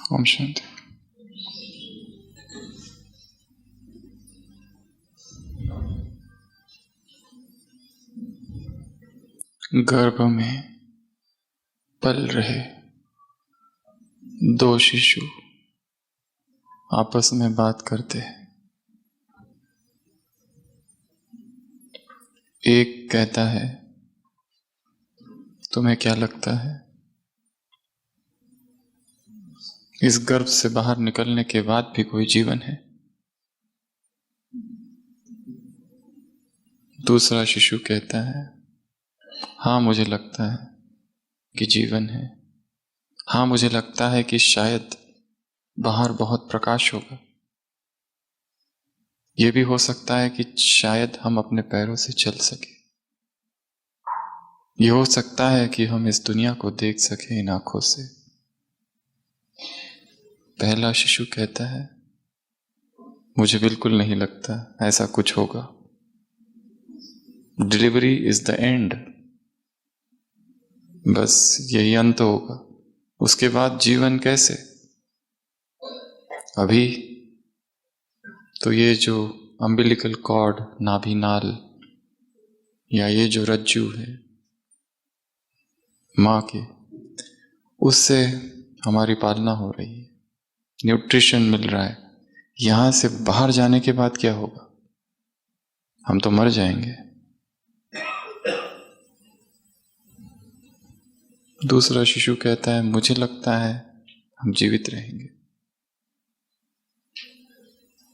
ओम शांति। गर्भ में पल रहे दो शिशु आपस में बात करते हैं। एक कहता है, तुम्हें क्या लगता है इस गर्भ से बाहर निकलने के बाद भी कोई जीवन है? दूसरा शिशु कहता है, हाँ मुझे लगता है कि जीवन है। हाँ मुझे लगता है कि शायद बाहर बहुत प्रकाश होगा। यह भी हो सकता है कि शायद हम अपने पैरों से चल सके। यह हो सकता है कि हम इस दुनिया को देख सके इन आंखों से। पहला शिशु कहता है, मुझे बिल्कुल नहीं लगता ऐसा कुछ होगा। डिलीवरी इज द एंड, बस यही अंत होगा। उसके बाद जीवन कैसे? अभी तो ये जो अम्बिलिकल कॉर्ड, नाभि नाल, या ये जो रज्जु है माँ के, उससे हमारी पालना हो रही है, न्यूट्रिशन मिल रहा है। यहां से बाहर जाने के बाद क्या होगा? हम तो मर जाएंगे। दूसरा शिशु कहता है, मुझे लगता है हम जीवित रहेंगे।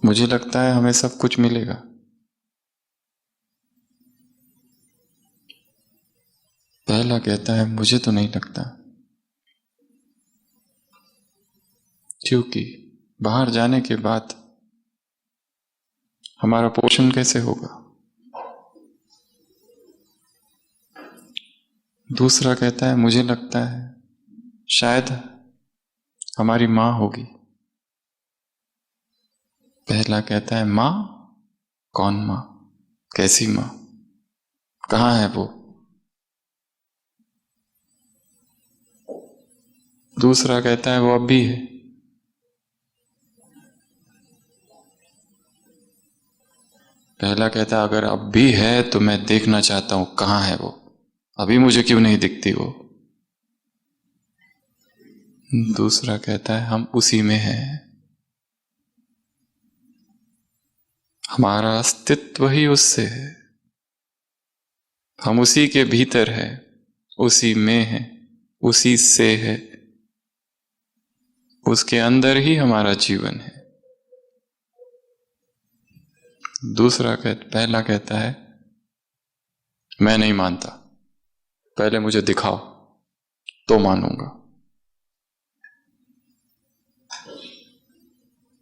मुझे लगता है हमें सब कुछ मिलेगा। पहला कहता है, मुझे तो नहीं लगता, क्योंकि बाहर जाने के बाद हमारा पोषण कैसे होगा? दूसरा कहता है, मुझे लगता है शायद हमारी मां होगी। पहला कहता है, मां? कौन मां? कैसी मां? कहां है वो? दूसरा कहता है, वो अब भी है। पहला कहता है, अगर अब भी है तो मैं देखना चाहता हूं कहां है वो। अभी मुझे क्यों नहीं दिखती वो? दूसरा कहता है, हम उसी में हैं। हमारा अस्तित्व ही उससे है। हम उसी के भीतर है, उसी में है, उसी से है। उसके अंदर ही हमारा जीवन है। पहला कहता है, मैं नहीं मानता, पहले मुझे दिखाओ तो मानूंगा।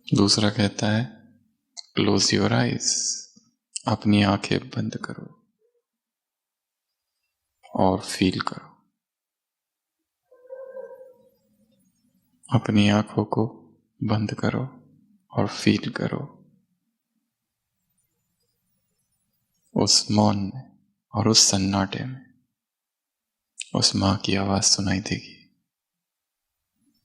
दूसरा कहता है, क्लोज योर आइज, अपनी आंखें बंद करो और फील करो। अपनी आंखों को बंद करो और फील करो उस मौन में और उस सन्नाटे में। उस मां की आवाज सुनाई देगी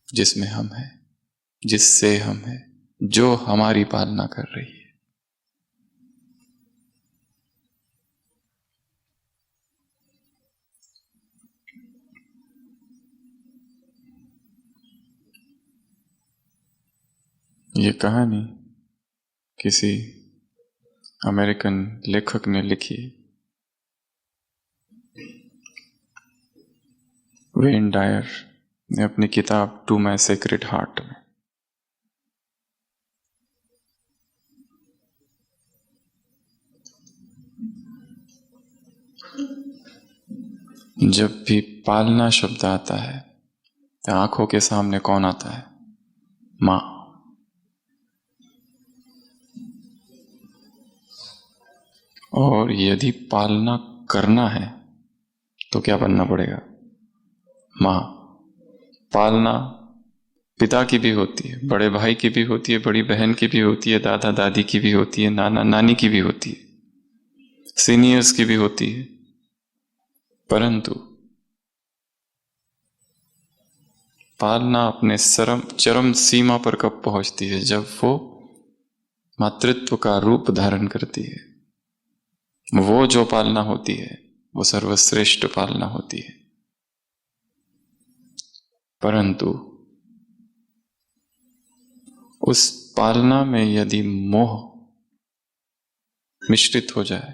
जिसमें हम हैं, जिससे हम हैं, जो हमारी पालना कर रही है। ये कहानी किसी अमेरिकन लेखक ने लिखी। वेन डायर ने अपनी किताब टू माई सेक्रेड हार्ट में। जब भी पालना शब्द आता है तो आंखों के सामने कौन आता है? मां। और यदि पालना करना है तो क्या बनना पड़ेगा? मां। पालना पिता की भी होती है, बड़े भाई की भी होती है, बड़ी बहन की भी होती है, दादा दादी की भी होती है, नाना नानी की भी होती है, सीनियर्स की भी होती है। परंतु पालना अपने चरम सीमा पर कब पहुंचती है? जब वो मातृत्व का रूप धारण करती है। वो जो पालना होती है वो सर्वश्रेष्ठ पालना होती है। परंतु उस पालना में यदि मोह मिश्रित हो जाए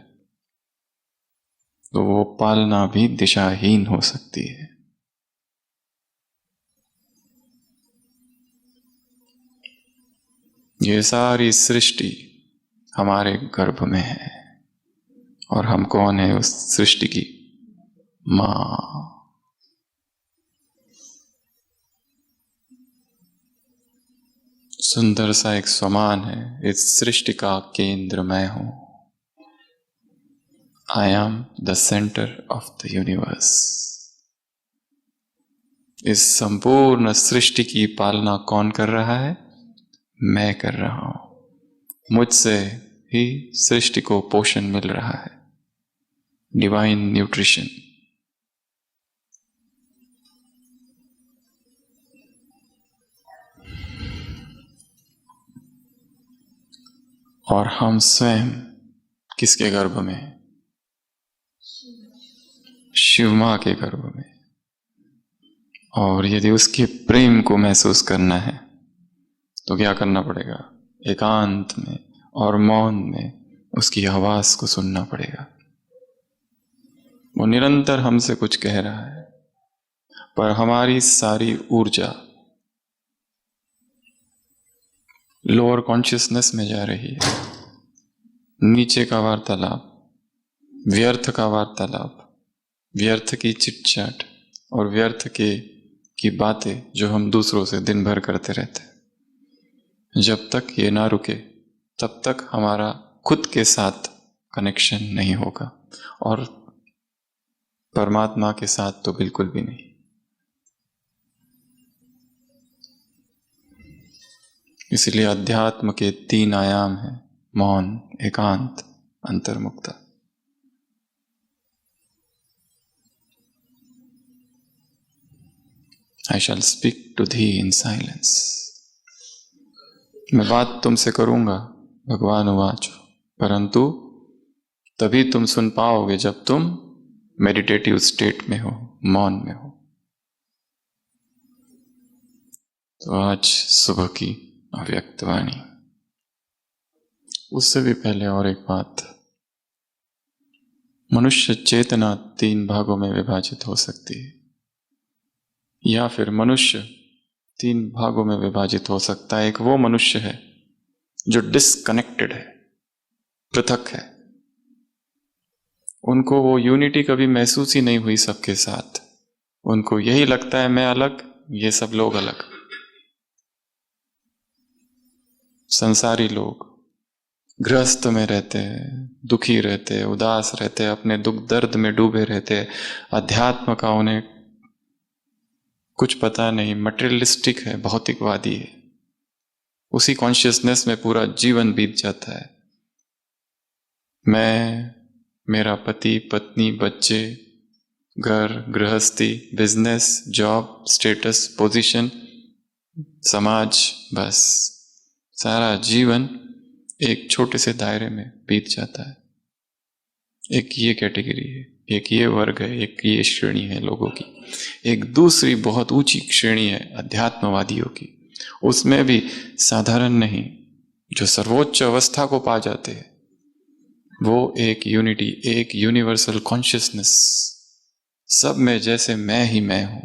तो वो पालना भी दिशाहीन हो सकती है। ये सारी सृष्टि हमारे गर्भ में है और हम कौन है उस सृष्टि की? मां। सुंदर सा एक स्वमान है, इस सृष्टि का केंद्र मैं हूं। I am the centre of the universe. इस संपूर्ण सृष्टि की पालना कौन कर रहा है? मैं कर रहा हूं। मुझसे ही सृष्टि को पोषण मिल रहा है, डिवाइन न्यूट्रिशन। और हम स्वयं किसके गर्भ में? शिव मां के गर्भ में। और यदि उसके प्रेम को महसूस करना है तो क्या करना पड़ेगा? एकांत में और मौन में उसकी आवाज को सुनना पड़ेगा। वो निरंतर हमसे कुछ कह रहा है, पर हमारी सारी ऊर्जा लोअर कॉन्शियसनेस में जा रही है। नीचे का वार्तालाप, व्यर्थ का वार्तालाप, व्यर्थ की चिटचाट और व्यर्थ की बातें जो हम दूसरों से दिन भर करते रहते हैं। जब तक ये ना रुके तब तक हमारा खुद के साथ कनेक्शन नहीं होगा और परमात्मा के साथ तो बिल्कुल भी नहीं। इसलिए अध्यात्म के 3 आयाम हैं: मौन, एकांत, अंतर्मुक्ता। I shall speak to thee in silence। मैं बात तुमसे करूंगा, भगवान उवाच, परंतु तभी तुम सुन पाओगे जब तुम मेडिटेटिव स्टेट में हो, मौन में हो। तो आज सुबह की अव्यक्त वाणी। उससे भी पहले और एक बात, मनुष्य चेतना 3 भागों में विभाजित हो सकती है, या फिर मनुष्य 3 भागों में विभाजित हो सकता है। एक वो मनुष्य है जो डिस्कनेक्टेड है, पृथक है। उनको वो यूनिटी कभी महसूस ही नहीं हुई सबके साथ। उनको यही लगता है मैं अलग, ये सब लोग अलग। संसारी लोग गृहस्थ में रहते हैं, दुखी रहते हैं, उदास रहते हैं, अपने दुख दर्द में डूबे रहते हैं। अध्यात्म का उन्हें कुछ पता नहीं, मटेरियलिस्टिक है, भौतिकवादी है। उसी कॉन्शियसनेस में पूरा जीवन बीत जाता है। मैं, मेरा पति, पत्नी, बच्चे, घर, गृहस्थी, बिजनेस, जॉब, स्टेटस, पोजीशन, समाज, बस सारा जीवन एक छोटे से दायरे में बीत जाता है। एक ये कैटेगरी है, एक ये वर्ग है, एक ये श्रेणी है लोगों की। एक दूसरी बहुत ऊंची श्रेणी है अध्यात्मवादियों की। उसमें भी साधारण नहीं, जो सर्वोच्च अवस्था को पा जाते हैं, वो एक यूनिटी, एक यूनिवर्सल कॉन्शियसनेस, सब में जैसे मैं ही मैं हूं।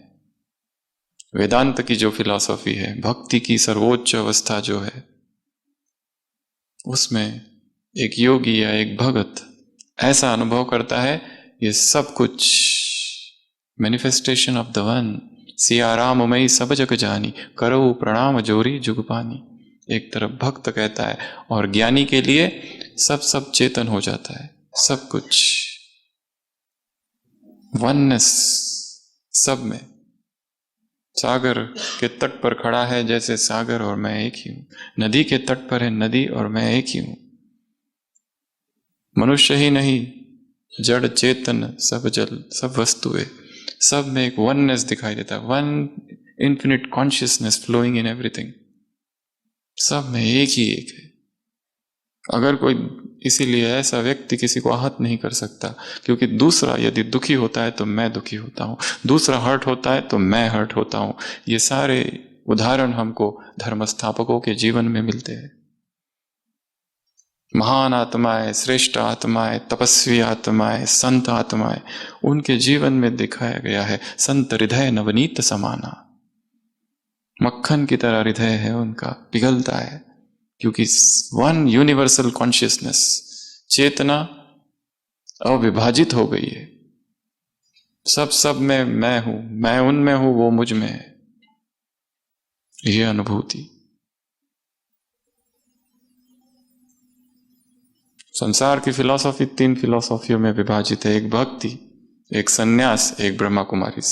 वेदांत की जो फिलॉसफी है, भक्ति की सर्वोच्च अवस्था जो है, उसमें एक योगी या एक भगत ऐसा अनुभव करता है ये सब कुछ manifestation of the one, Siya Ram मई सब जग जानी, करो प्रणाम जोरी जुग पानी। एक तरफ भक्त कहता है और ज्ञानी के लिए सब चेतन हो जाता है, सब कुछ वननेस सब में। सागर के तट पर खड़ा है जैसे सागर और मैं एक ही हूं। नदी के तट पर है नदी और मैं एक ही हूं। मनुष्य ही नहीं, जड़ चेतन सब जल सब वस्तुएं, सब में एक वननेस दिखाई देता है। One infinite consciousness flowing in everything. सब में एक ही एक है। अगर कोई, इसीलिए ऐसा व्यक्ति किसी को आहत नहीं कर सकता, क्योंकि दूसरा यदि दुखी होता है तो मैं दुखी होता हूं, दूसरा हर्ट होता है तो मैं हर्ट होता हूं। ये सारे उदाहरण हमको धर्म स्थापकों के जीवन में मिलते हैं। महान आत्माएं, श्रेष्ठ आत्माएं, तपस्वी आत्माएं, संत आत्माएं, उनके जीवन में दिखाया गया है संत हृदय नवनीत समाना। मक्खन की तरह हृदय है उनका, पिघलता है, क्योंकि वन यूनिवर्सल कॉन्शियसनेस, चेतना अविभाजित हो गई है। सब में मैं हूं, मैं उनमें हूं, वो मुझ में है। यह अनुभूति संसार की फिलॉसफी 3 फिलॉसफियों में विभाजित है। एक भक्ति, एक सन्यास, एक ब्रह्मा कुमारीस।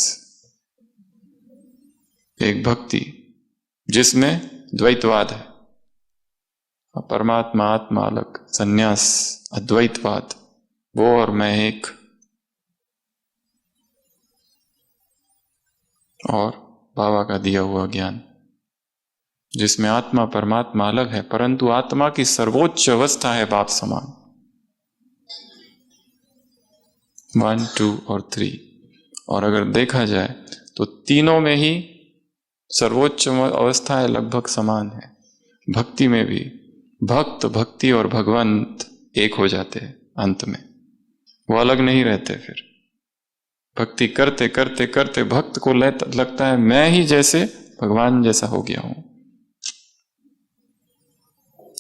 एक भक्ति जिसमें द्वैतवाद है, परमात्मा आत्मा अलग, सन्यास अद्वैतवाद, वो और मैं एक, और बाबा का दिया हुआ ज्ञान जिसमें आत्मा परमात्मा अलग है, परंतु आत्मा की सर्वोच्च अवस्था है बाप समान। 1, 2 और 3। और अगर देखा जाए तो तीनों में ही सर्वोच्च अवस्था है, लगभग समान है। भक्ति में भी भक्त, भक्ति और भगवंत एक हो जाते हैं अंत में, वो अलग नहीं रहते। फिर भक्ति करते करते करते भक्त को लगता है मैं ही जैसे भगवान जैसा हो गया हूं।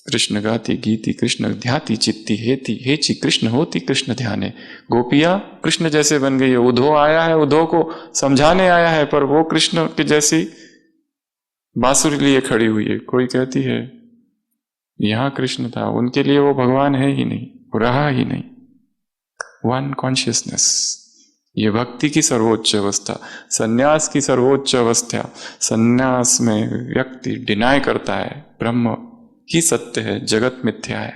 कृष्ण गाती गीति कृष्ण ध्याति चित्ती हेती हेची कृष्ण होती कृष्ण ध्याने। गोपिया कृष्ण जैसे बन गई है। उद्धव आया है, उद्धव को समझाने आया है, पर वो कृष्ण की जैसी बांसुरी लिए खड़ी हुई है। कोई कहती है यहां कृष्ण था, उनके लिए वो भगवान है ही नहीं, वो रहा ही नहीं। वन कॉन्शियसनेस, ये भक्ति की सर्वोच्च अवस्था। सन्यास की सर्वोच्च अवस्था, सन्यास में व्यक्ति डिनाय करता है ब्रह्म ही सत्य है, जगत मिथ्या है,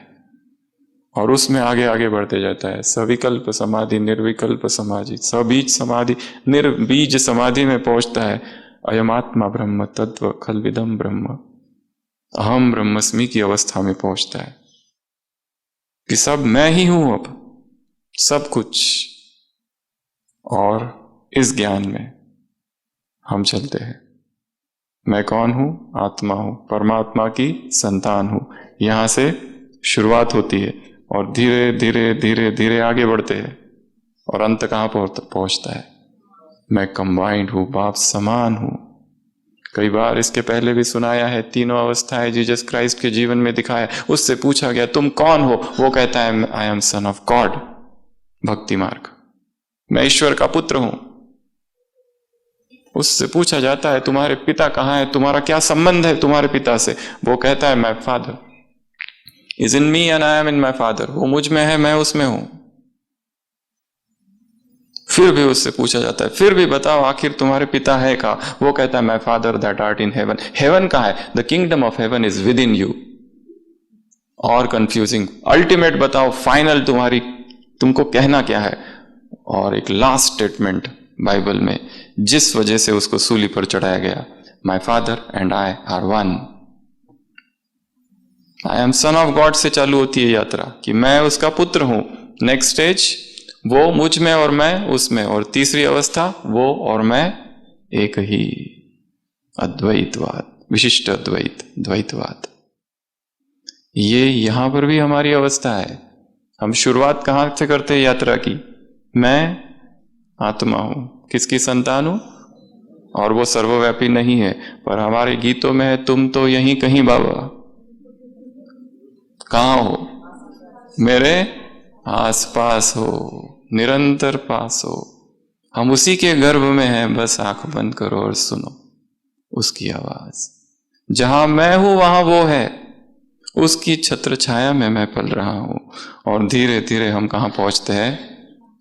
और उसमें आगे आगे बढ़ते जाता है। सविकल्प समाधि, निर्विकल्प समाधि, सबीज समाधि, निर्बीज समाधि में पहुंचता है। अयमात्मा ब्रह्म तत्व खलविदम ब्रह्म, अहम ब्रह्मस्मि की अवस्था में पहुंचता है कि सब मैं ही हूं, अब सब कुछ। और इस ज्ञान में हम चलते हैं। मैं कौन हूं? आत्मा हूं, परमात्मा की संतान हूं। यहां से शुरुआत होती है और धीरे धीरे धीरे धीरे आगे बढ़ते हैं, और अंत कहां पहुंचता है? मैं कंबाइंड हूं, बाप समान हूं। कई बार इसके पहले भी सुनाया है, तीनों अवस्थाएं जीसस क्राइस्ट के जीवन में दिखाया। उससे पूछा गया तुम कौन हो? वो कहता है I am son of God, भक्ति मार्ग, मैं ईश्वर का पुत्र हूं। उससे पूछा जाता है तुम्हारे पिता कहां है, तुम्हारा क्या संबंध है तुम्हारे पिता से? वो कहता है my father is in me and I am in my father, वो मुझ में है, मैं उसमें हूं। फिर भी उससे पूछा जाता है फिर भी बताओ आखिर तुम्हारे पिता है कहां? वो कहता है my father that art in heaven. Heaven कहां है? The kingdom of heaven is within you. और कंफ्यूजिंग, अल्टीमेट बताओ, फाइनल तुमको कहना क्या है? और एक लास्ट स्टेटमेंट बाइबल में, जिस वजह से उसको सूली पर चढ़ाया गया, my father and I R one. I am son of God से चालू होती है यात्रा कि मैं उसका पुत्र हूं। नेक्स्ट स्टेज वो मुझ में और मैं उसमें, और तीसरी अवस्था वो और मैं एक ही। अद्वैतवाद, विशिष्ट अद्वैत, द्वैतवाद। ये यहां पर भी हमारी अवस्था है। हम शुरुआत कहां से करते हैं यात्रा की? मैं आत्मा हूं, किसकी संतान हूं? और वो सर्वव्यापी नहीं है, पर हमारे गीतों में है तुम तो यहीं कहीं बाबा। कहां हो? मेरे आसपास हो, निरंतर पास हो। हम उसी के गर्भ में हैं, बस आंख बंद करो और सुनो उसकी आवाज। जहां मैं हूं वहां वो है, उसकी छत्र छाया में मैं पल रहा हूं। और धीरे धीरे हम कहां पहुंचते हैं?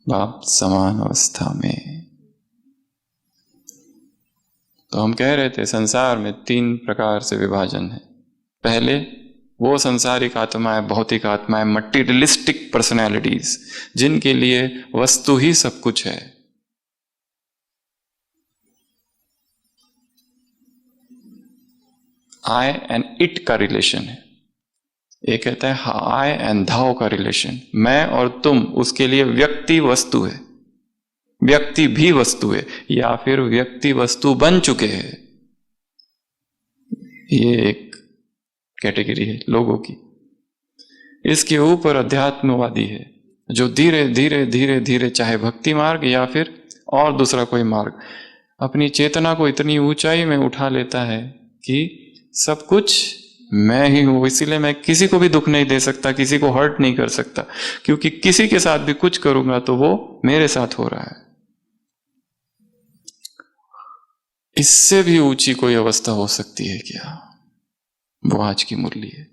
बाप समान अवस्था में। तो हम कह रहे थे संसार में 3 प्रकार से विभाजन है। पहले वो संसारिक आत्माएं, भौतिक आत्माएं, मटीरियलिस्टिक पर्सनैलिटीज, जिनके लिए वस्तु ही सब कुछ है। आई एंड इट का रिलेशन है, एक कहता है आई एंड धाओ का रिलेशन, मैं और तुम, उसके लिए व्यक्ति वस्तु है, व्यक्ति भी वस्तु है, या फिर व्यक्ति वस्तु बन चुके हैं। ये एक कैटेगरी है लोगों की। इसके ऊपर अध्यात्मवादी है जो धीरे धीरे धीरे धीरे, चाहे भक्ति मार्ग या फिर और दूसरा कोई मार्ग, अपनी चेतना को इतनी ऊंचाई में उठा लेता है कि सब कुछ मैं ही हूं, इसीलिए मैं किसी को भी दुख नहीं दे सकता, किसी को हर्ट नहीं कर सकता, क्योंकि किसी के साथ भी कुछ करूंगा तो वो मेरे साथ हो रहा है। इससे भी ऊंची कोई अवस्था हो सकती है क्या? वो आज की मुरली है।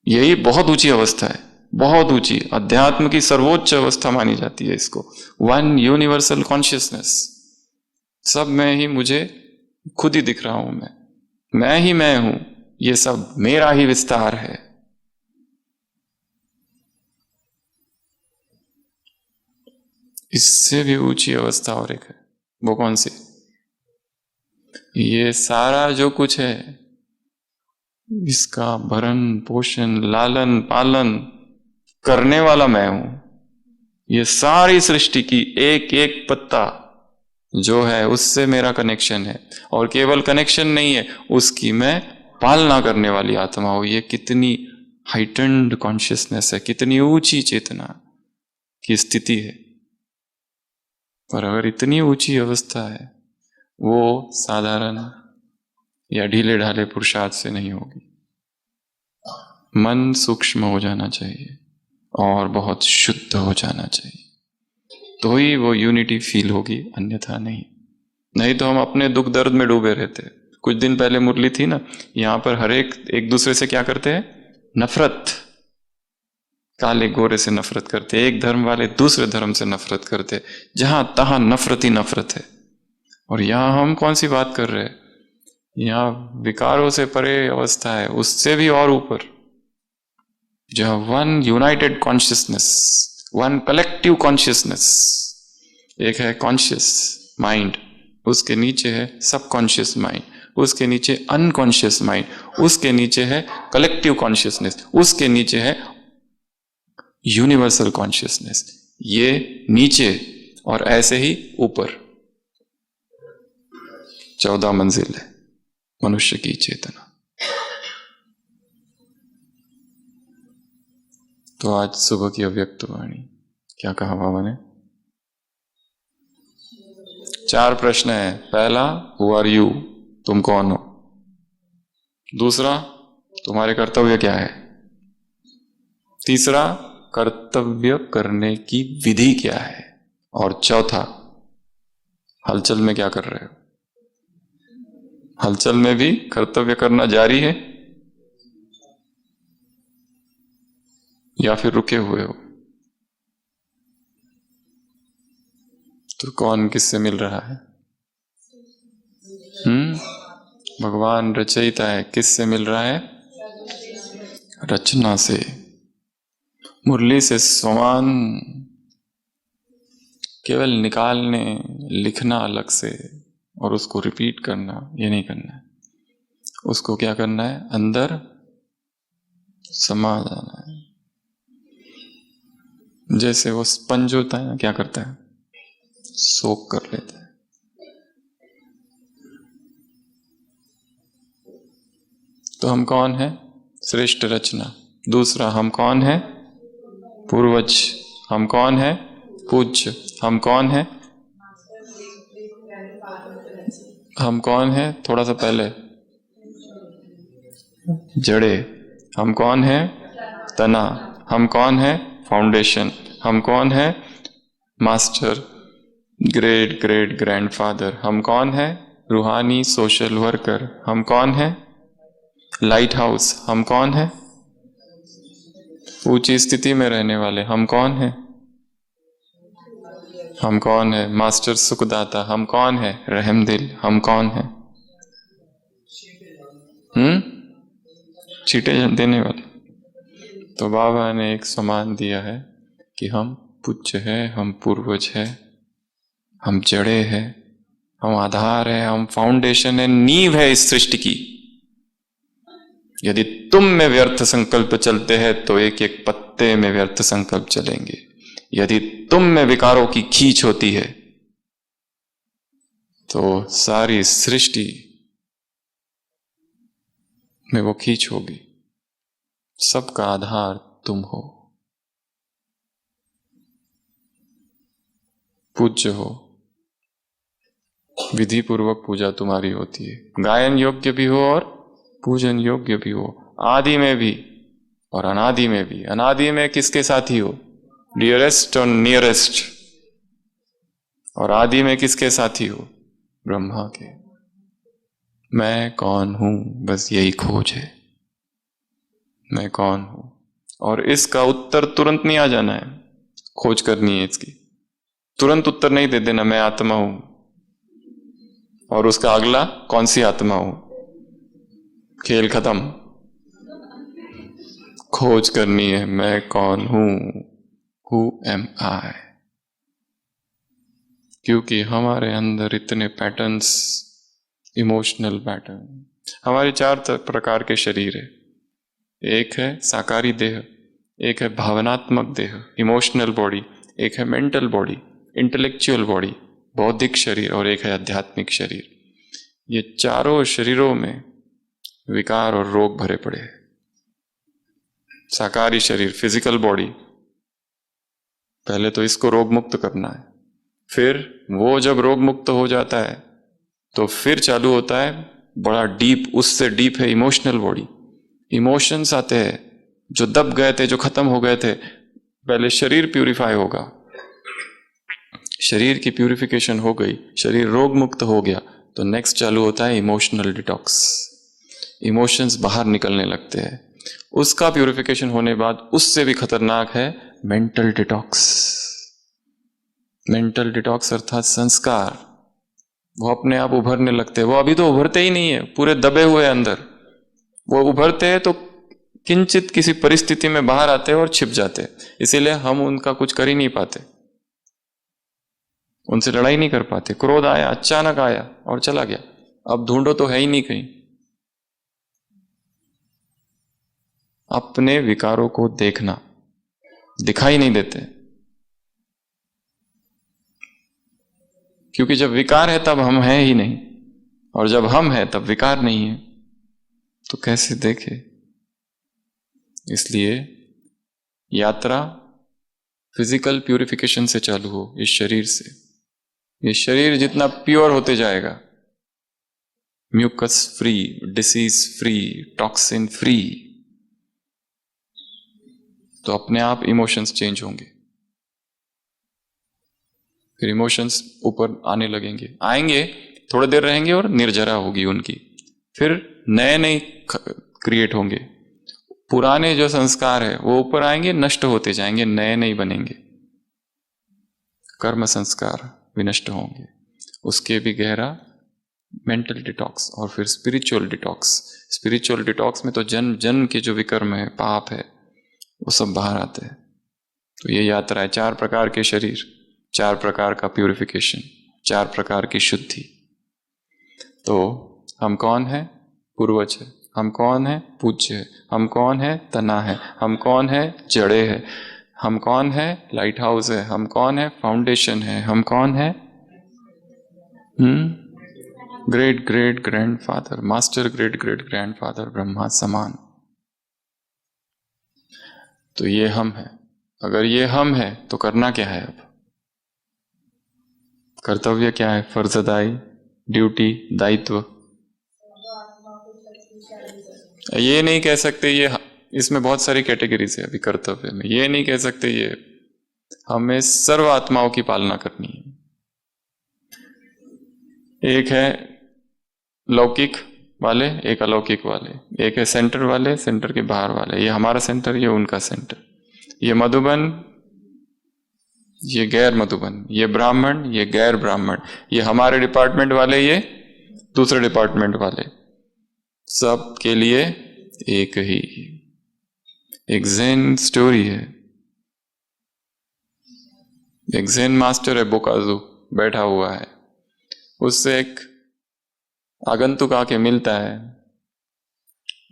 यही बहुत ऊंची अवस्था है, बहुत ऊंची, अध्यात्म की सर्वोच्च अवस्था मानी जाती है इसको। वन यूनिवर्सल कॉन्शियसनेस, सब मैं ही, मुझे खुद ही दिख रहा हूं, मैं ही मैं हूं, ये सब मेरा ही विस्तार है। इससे भी ऊंची अवस्था और एक है, वो कौन सी? ये सारा जो कुछ है, इसका भरण पोषण लालन पालन करने वाला मैं हूं। ये सारी सृष्टि की एक एक पत्ता जो है उससे मेरा कनेक्शन है, और केवल कनेक्शन नहीं है, उसकी मैं पालना करने वाली आत्मा हूं। ये कितनी हाइटेंड कॉन्शियसनेस है, कितनी ऊंची चेतना की स्थिति है। पर अगर इतनी ऊंची अवस्था है, वो साधारण या ढीले ढाले पुरुषार्थ से नहीं होगी। मन सूक्ष्म हो जाना चाहिए और बहुत शुद्ध हो जाना चाहिए, तो ही वो यूनिटी फील होगी, अन्यथा नहीं तो हम अपने दुख दर्द में डूबे रहते। कुछ दिन पहले मुरली थी ना, यहां पर हर एक दूसरे से क्या करते हैं? नफरत। काले गोरे से नफरत करते, एक धर्म वाले दूसरे धर्म से नफरत करते, जहां तहां नफरत ही नफरत है। और यहां हम कौन सी बात कर रहे हैं? यहां विकारों से परे अवस्था है, उससे भी और ऊपर, जहां one United consciousness, one collective consciousness. एक है कॉन्शियस माइंड, उसके नीचे है सबकॉन्शियस माइंड, उसके नीचे अनकॉन्शियस माइंड, उसके नीचे है कलेक्टिव कॉन्शियसनेस, उसके नीचे है यूनिवर्सल कॉन्शियसनेस। ये नीचे और ऐसे ही ऊपर 14 मंजिल है मनुष्य की चेतना। तो आज सुबह की अव्यक्त वाणी क्या कहा बाबा ने? 4 प्रश्न है। पहला, हु आर यू, तुम कौन हो? दूसरा, तुम्हारे कर्तव्य क्या है? तीसरा, कर्तव्य करने की विधि क्या है? और चौथा, हलचल में क्या कर रहे हो? हलचल में भी कर्तव्य करना जारी है या फिर रुके हुए हो? तो कौन किससे मिल रहा है? भगवान रचयिता है, किससे मिल रहा है? रचना से। मुरली से समान केवल निकालने, लिखना अलग से और उसको रिपीट करना, ये नहीं करना है। उसको क्या करना है? अंदर समा जाना है। जैसे वो स्पंज होता है ना, क्या करता है? सोक कर लेता है। तो हम कौन है? श्रेष्ठ रचना। दूसरा, हम कौन है? पूर्वज। हम कौन है? पूज्य। हम कौन है? हम कौन है? थोड़ा सा पहले, जड़े। हम कौन है? तना। हम कौन है? फाउंडेशन। हम कौन है? Master, great great grandfather. हम कौन है? रूहानी सोशल वर्कर। हम कौन है? Light house. हम कौन है? ऊंची स्थिति में रहने वाले। हम कौन है? हम कौन है? मास्टर सुखदाता। हम कौन है? रहमदिल। हम कौन है? चीटे देने वाले। तो बाबा ने एक सम्मान दिया है कि हम पूज्य है, हम पूर्वज है, हम जड़े है, हम आधार है, हम फाउंडेशन है, नींव है इस सृष्टि की। यदि तुम में व्यर्थ संकल्प चलते हैं तो एक एक पत्ते में व्यर्थ संकल्प चलेंगे। यदि तुम में विकारों की खींच होती है तो सारी सृष्टि में वो खींच होगी। सबका आधार तुम हो, पूज्य हो, विधि पूर्वक पूजा तुम्हारी होती है। गायन योग्य भी हो और पूजन योग्य भी हो, आदि में भी और अनादि में भी। अनादि में किसके साथी हो? डियरेस्ट और नियरेस्ट। और आदि में किसके साथी हो? ब्रह्मा के। मैं कौन हूं, बस यही खोज है, मैं कौन हूं। और इसका उत्तर तुरंत नहीं आ जाना है, खोज करनी है इसकी। तुरंत उत्तर नहीं दे देना मैं आत्मा हूं, और उसका अगला कौन सी आत्मा हूं, खेल खत्म। खोज करनी है मैं कौन हूं, हु एम आई। क्योंकि हमारे अंदर इतने पैटर्न्स, इमोशनल पैटर्न। हमारे 4 प्रकार के शरीर है। एक है साकारी देह, एक है भावनात्मक देह, इमोशनल बॉडी, एक है मेंटल बॉडी, इंटेलेक्चुअल बॉडी, बौद्धिक शरीर, और एक है आध्यात्मिक शरीर। ये चारों शरीरों में विकार और रोग भरे पड़े हैं। साकारी शरीर, फिजिकल बॉडी, पहले तो इसको रोग मुक्त करना है। फिर वो जब रोग मुक्त हो जाता है तो फिर चालू होता है बड़ा डीप, उससे डीप है इमोशनल बॉडी। इमोशंस आते हैं जो दब गए थे, जो खत्म हो गए थे। पहले शरीर प्यूरिफाई होगा, शरीर की प्यूरिफिकेशन हो गई, शरीर रोग मुक्त हो गया, तो नेक्स्ट चालू होता है इमोशनल डिटॉक्स। इमोशंस बाहर निकलने लगते हैं। उसका प्यूरिफिकेशन होने बाद उससे भी खतरनाक है मेंटल डिटॉक्स। मेंटल डिटॉक्स अर्थात संस्कार, वो अपने आप उभरने लगते हैं। वो अभी तो उभरते ही नहीं है, पूरे दबे हुए अंदर। वो उभरते हैं तो किंचित किसी परिस्थिति में बाहर आते हैं और छिप जाते हैं, इसीलिए हम उनका कुछ कर ही नहीं पाते, उनसे लड़ाई नहीं कर पाते। क्रोध आया, अचानक आया और चला गया, अब ढूंढो तो है ही नहीं कहीं। अपने विकारों को देखना, दिखाई नहीं देते, क्योंकि जब विकार है तब हम हैं ही नहीं, और जब हम हैं तब विकार नहीं है, तो कैसे देखे। इसलिए यात्रा फिजिकल प्यूरिफिकेशन से चालू हो, इस शरीर से। ये शरीर जितना प्योर होते जाएगा, mucus free, disease free, toxin free, तो अपने आप इमोशंस चेंज होंगे। फिर इमोशंस ऊपर आने लगेंगे, आएंगे, थोड़ी देर रहेंगे और निर्जरा होगी उनकी। फिर नए नए क्रिएट होंगे। पुराने जो संस्कार है वो ऊपर आएंगे, नष्ट होते जाएंगे, नए नए बनेंगे। कर्म संस्कार विनष्ट होंगे। उसके भी गहरा मेंटल डिटॉक्स, और फिर स्पिरिचुअल डिटॉक्स। स्पिरिचुअल डिटॉक्स में तो जन्म जन्म के जो विकर्म है, पाप है, वो सब बाहर आते हैं। तो ये यात्रा है। 4 प्रकार के शरीर, 4 प्रकार का प्यूरिफिकेशन, 4 प्रकार की शुद्धि। तो हम कौन है? पूर्वज है। हम कौन है? पूज्य है। हम कौन है? तना है। हम कौन है? जड़े है। हम कौन है? लाइट हाउस है। हम कौन है? फाउंडेशन है। हम कौन है? Great great grandfather, master great great grandfather Brahma समान। तो ये हम है। अगर ये हम है तो करना क्या है? अब कर्तव्य क्या है? फर्जदाई, ड्यूटी, दायित्व। ये नहीं कह सकते ये, इसमें बहुत सारी कैटेगरीज है अभी कर्तव्य में। ये नहीं कह सकते ये हमें सर्व आत्माओं की पालना करनी है। एक है लौकिक वाले, एक अलौकिक वाले, एक है सेंटर वाले, सेंटर के बाहर वाले। ये हमारा सेंटर, ये उनका सेंटर। ये मधुबन, ये गैर मधुबन। ये ब्राह्मण, ये गैर ब्राह्मण। ये हमारे डिपार्टमेंट वाले, ये दूसरे डिपार्टमेंट वाले। सब के लिए एक ही। एक ज़ेन स्टोरी है। एक ज़ेन मास्टर है, बोकाजू, बैठा हुआ है। उससे एक आगंतुक आके मिलता है,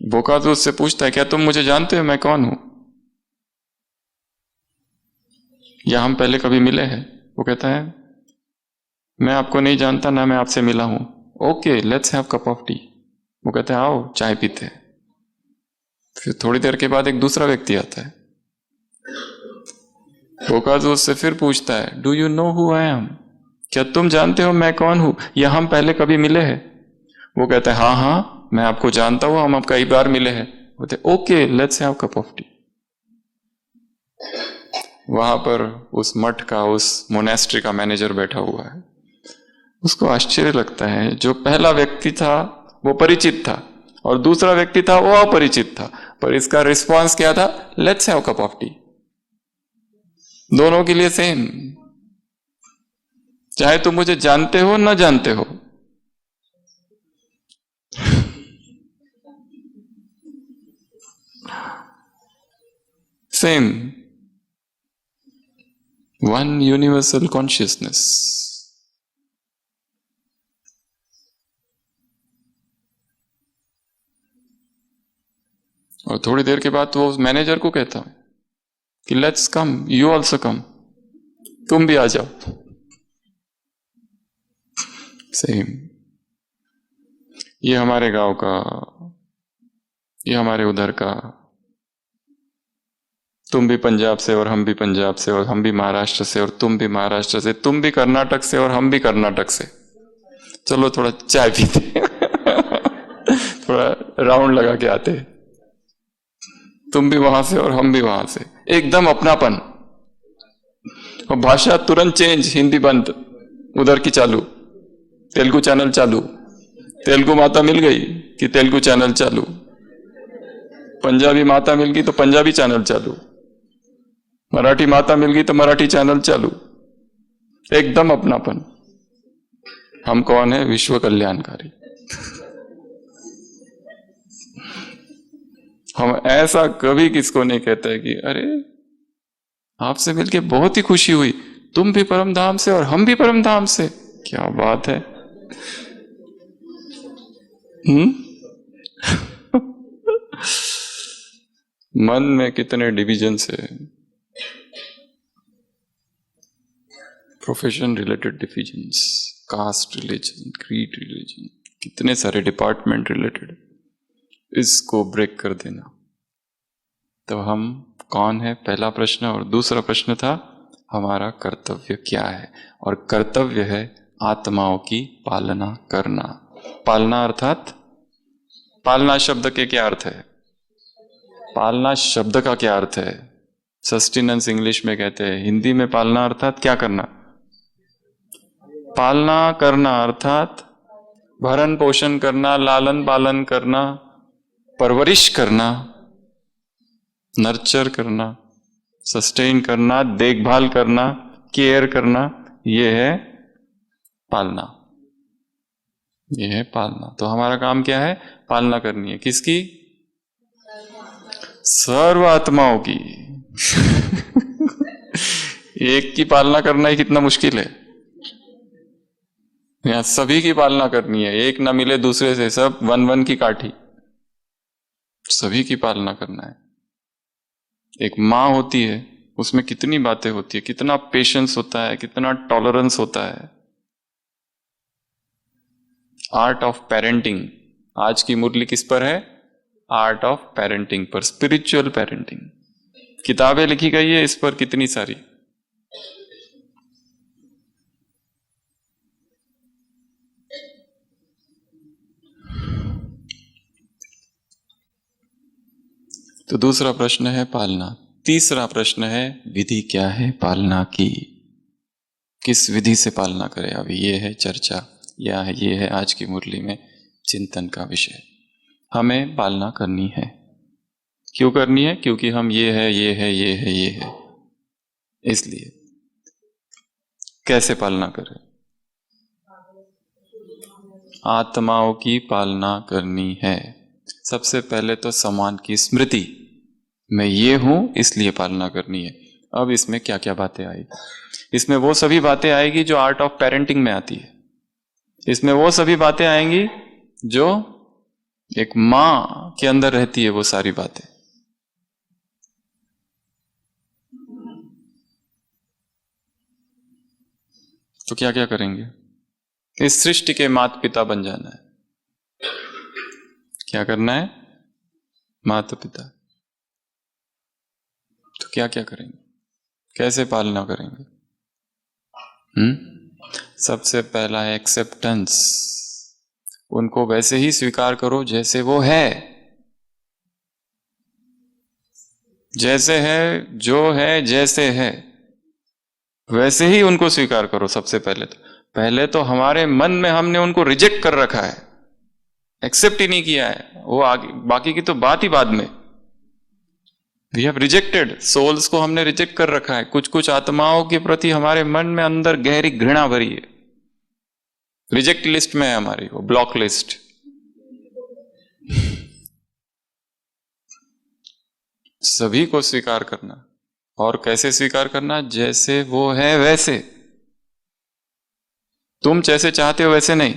बोकाजू उससे पूछता है, क्या तुम मुझे जानते हो मैं कौन हूं, या हम पहले कभी मिले हैं? वो कहता है, मैं आपको नहीं जानता, ना मैं आपसे मिला हूं। Okay, let's have cup of T. वो कहते हैं, आओ चाय पीते हैं। फिर थोड़ी देर के बाद एक दूसरा व्यक्ति आता है। बोकाजू उससे फिर पूछता है, do you know who I am, क्या तुम जानते हो मैं कौन हूं, या हम पहले कभी मिले हैं? वो कहता है, हाँ हाँ मैं आपको जानता हूं, हम अब कई बार मिले हैं। बोलते, okay let's have cup of T. वहां पर उस मठ का, उस मोनेस्ट्री का मैनेजर बैठा हुआ है। उसको आश्चर्य लगता है, जो पहला व्यक्ति था वो परिचित था और दूसरा व्यक्ति था वो अपरिचित था, पर इसका रिस्पांस क्या था? Let's have cup of T. दोनों के लिए सेम, चाहे तुम मुझे जानते हो ना जानते हो। Same, one universal consciousness. और थोड़ी देर के बाद वो मैनेजर को कहता है कि let's come, you also come, तुम भी आ जाओ। सेम, ये हमारे गांव का, ये हमारे उधर का, तुम भी पंजाब से और हम भी पंजाब से, और हम भी महाराष्ट्र से और तुम भी महाराष्ट्र से, तुम भी कर्नाटक से और हम भी कर्नाटक से, चलो थोड़ा चाय पीते। थोड़ा राउंड लगा के आते, तुम भी वहां से और हम भी वहां से, एकदम अपनापन। और भाषा तुरंत चेंज, हिंदी बंद, उधर की चालू, तेलुगु चैनल चालू, तेलुगु माता मिल गई कि तेलुगु चैनल चालू, पंजाबी माता मिल गई तो पंजाबी चैनल चालू, मराठी माता मिल गई तो मराठी चैनल चालू, एकदम अपनापन। हम कौन है? विश्व कल्याणकारी। हम ऐसा कभी किसको नहीं कहते कि अरे आपसे मिलके बहुत ही खुशी हुई, तुम भी परम धाम से और हम भी परम धाम से, क्या बात है। मन में कितने डिविजन्स है, profession related divisions, caste religion, creed religion, कितने सारे डिपार्टमेंट रिलेटेड, इसको ब्रेक कर देना। तो हम कौन है, पहला प्रश्न, और दूसरा प्रश्न था हमारा कर्तव्य क्या है, और कर्तव्य है आत्माओं की पालना करना। पालना अर्थात, पालना शब्द के क्या अर्थ है? पालना शब्द का क्या अर्थ है? सस्टेनेंस इंग्लिश में कहते हैं, हिंदी में पालना अर्थात क्या करना? पालना करना अर्थात भरण पोषण करना, लालन पालन करना, परवरिश करना, नर्चर करना, सस्टेन करना, देखभाल करना, केयर करना, यह है पालना, यह है पालना। तो हमारा काम क्या है? पालना करनी है, किसकी? सर्व आत्माओं की। एक की पालना करना ही कितना मुश्किल है, यहां सभी की पालना करनी है, एक ना मिले दूसरे से, सब वन वन की काठी, सभी की पालना करना है। एक माँ होती है, उसमें कितनी बातें होती है, कितना पेशेंस होता है, कितना टॉलरेंस होता है। आर्ट ऑफ पेरेंटिंग, आज की मुरली किस पर है? आर्ट ऑफ पेरेंटिंग पर, स्पिरिचुअल पेरेंटिंग। किताबें लिखी गई है इस पर कितनी सारी। तो दूसरा प्रश्न है पालना। तीसरा प्रश्न है विधि क्या है पालना की, किस विधि से पालना करें। अभी ये है चर्चा, या ये है आज की मुरली में चिंतन का विषय। हमें पालना करनी है, क्यों करनी है? क्योंकि हम ये है, ये है, ये है, ये है, इसलिए। कैसे पालना करें? आत्माओं की पालना करनी है। सबसे पहले तो समान की स्मृति, मैं ये हूं इसलिए पालना करनी है। अब इसमें क्या क्या बातें आएगी? इसमें वो सभी बातें आएगी जो आर्ट ऑफ पेरेंटिंग में आती है। इसमें वो सभी बातें आएंगी जो एक मां के अंदर रहती है वो सारी बातें। तो क्या क्या करेंगे? इस सृष्टि के माता पिता बन जाना है। क्या करना है? माता पिता। तो क्या क्या करेंगे? कैसे पालना करेंगे? सबसे पहला है एक्सेप्टेंस। उनको वैसे ही स्वीकार करो जैसे वो है। जैसे है, जो है, जैसे है, वैसे ही उनको स्वीकार करो। सबसे पहले तो हमारे मन में हमने उनको रिजेक्ट कर रखा है, एक्सेप्ट ही नहीं किया है। वो आगे, बाकी की तो बात ही बाद में। वी हैव रिजेक्टेड, सोल्स को हमने रिजेक्ट कर रखा है। कुछ कुछ आत्माओं के प्रति हमारे मन में अंदर गहरी घृणा भरी है। रिजेक्ट लिस्ट में है हमारी, वो ब्लॉक लिस्ट। सभी को स्वीकार करना। और कैसे स्वीकार करना? जैसे वो है वैसे। तुम जैसे चाहते हो वैसे नहीं,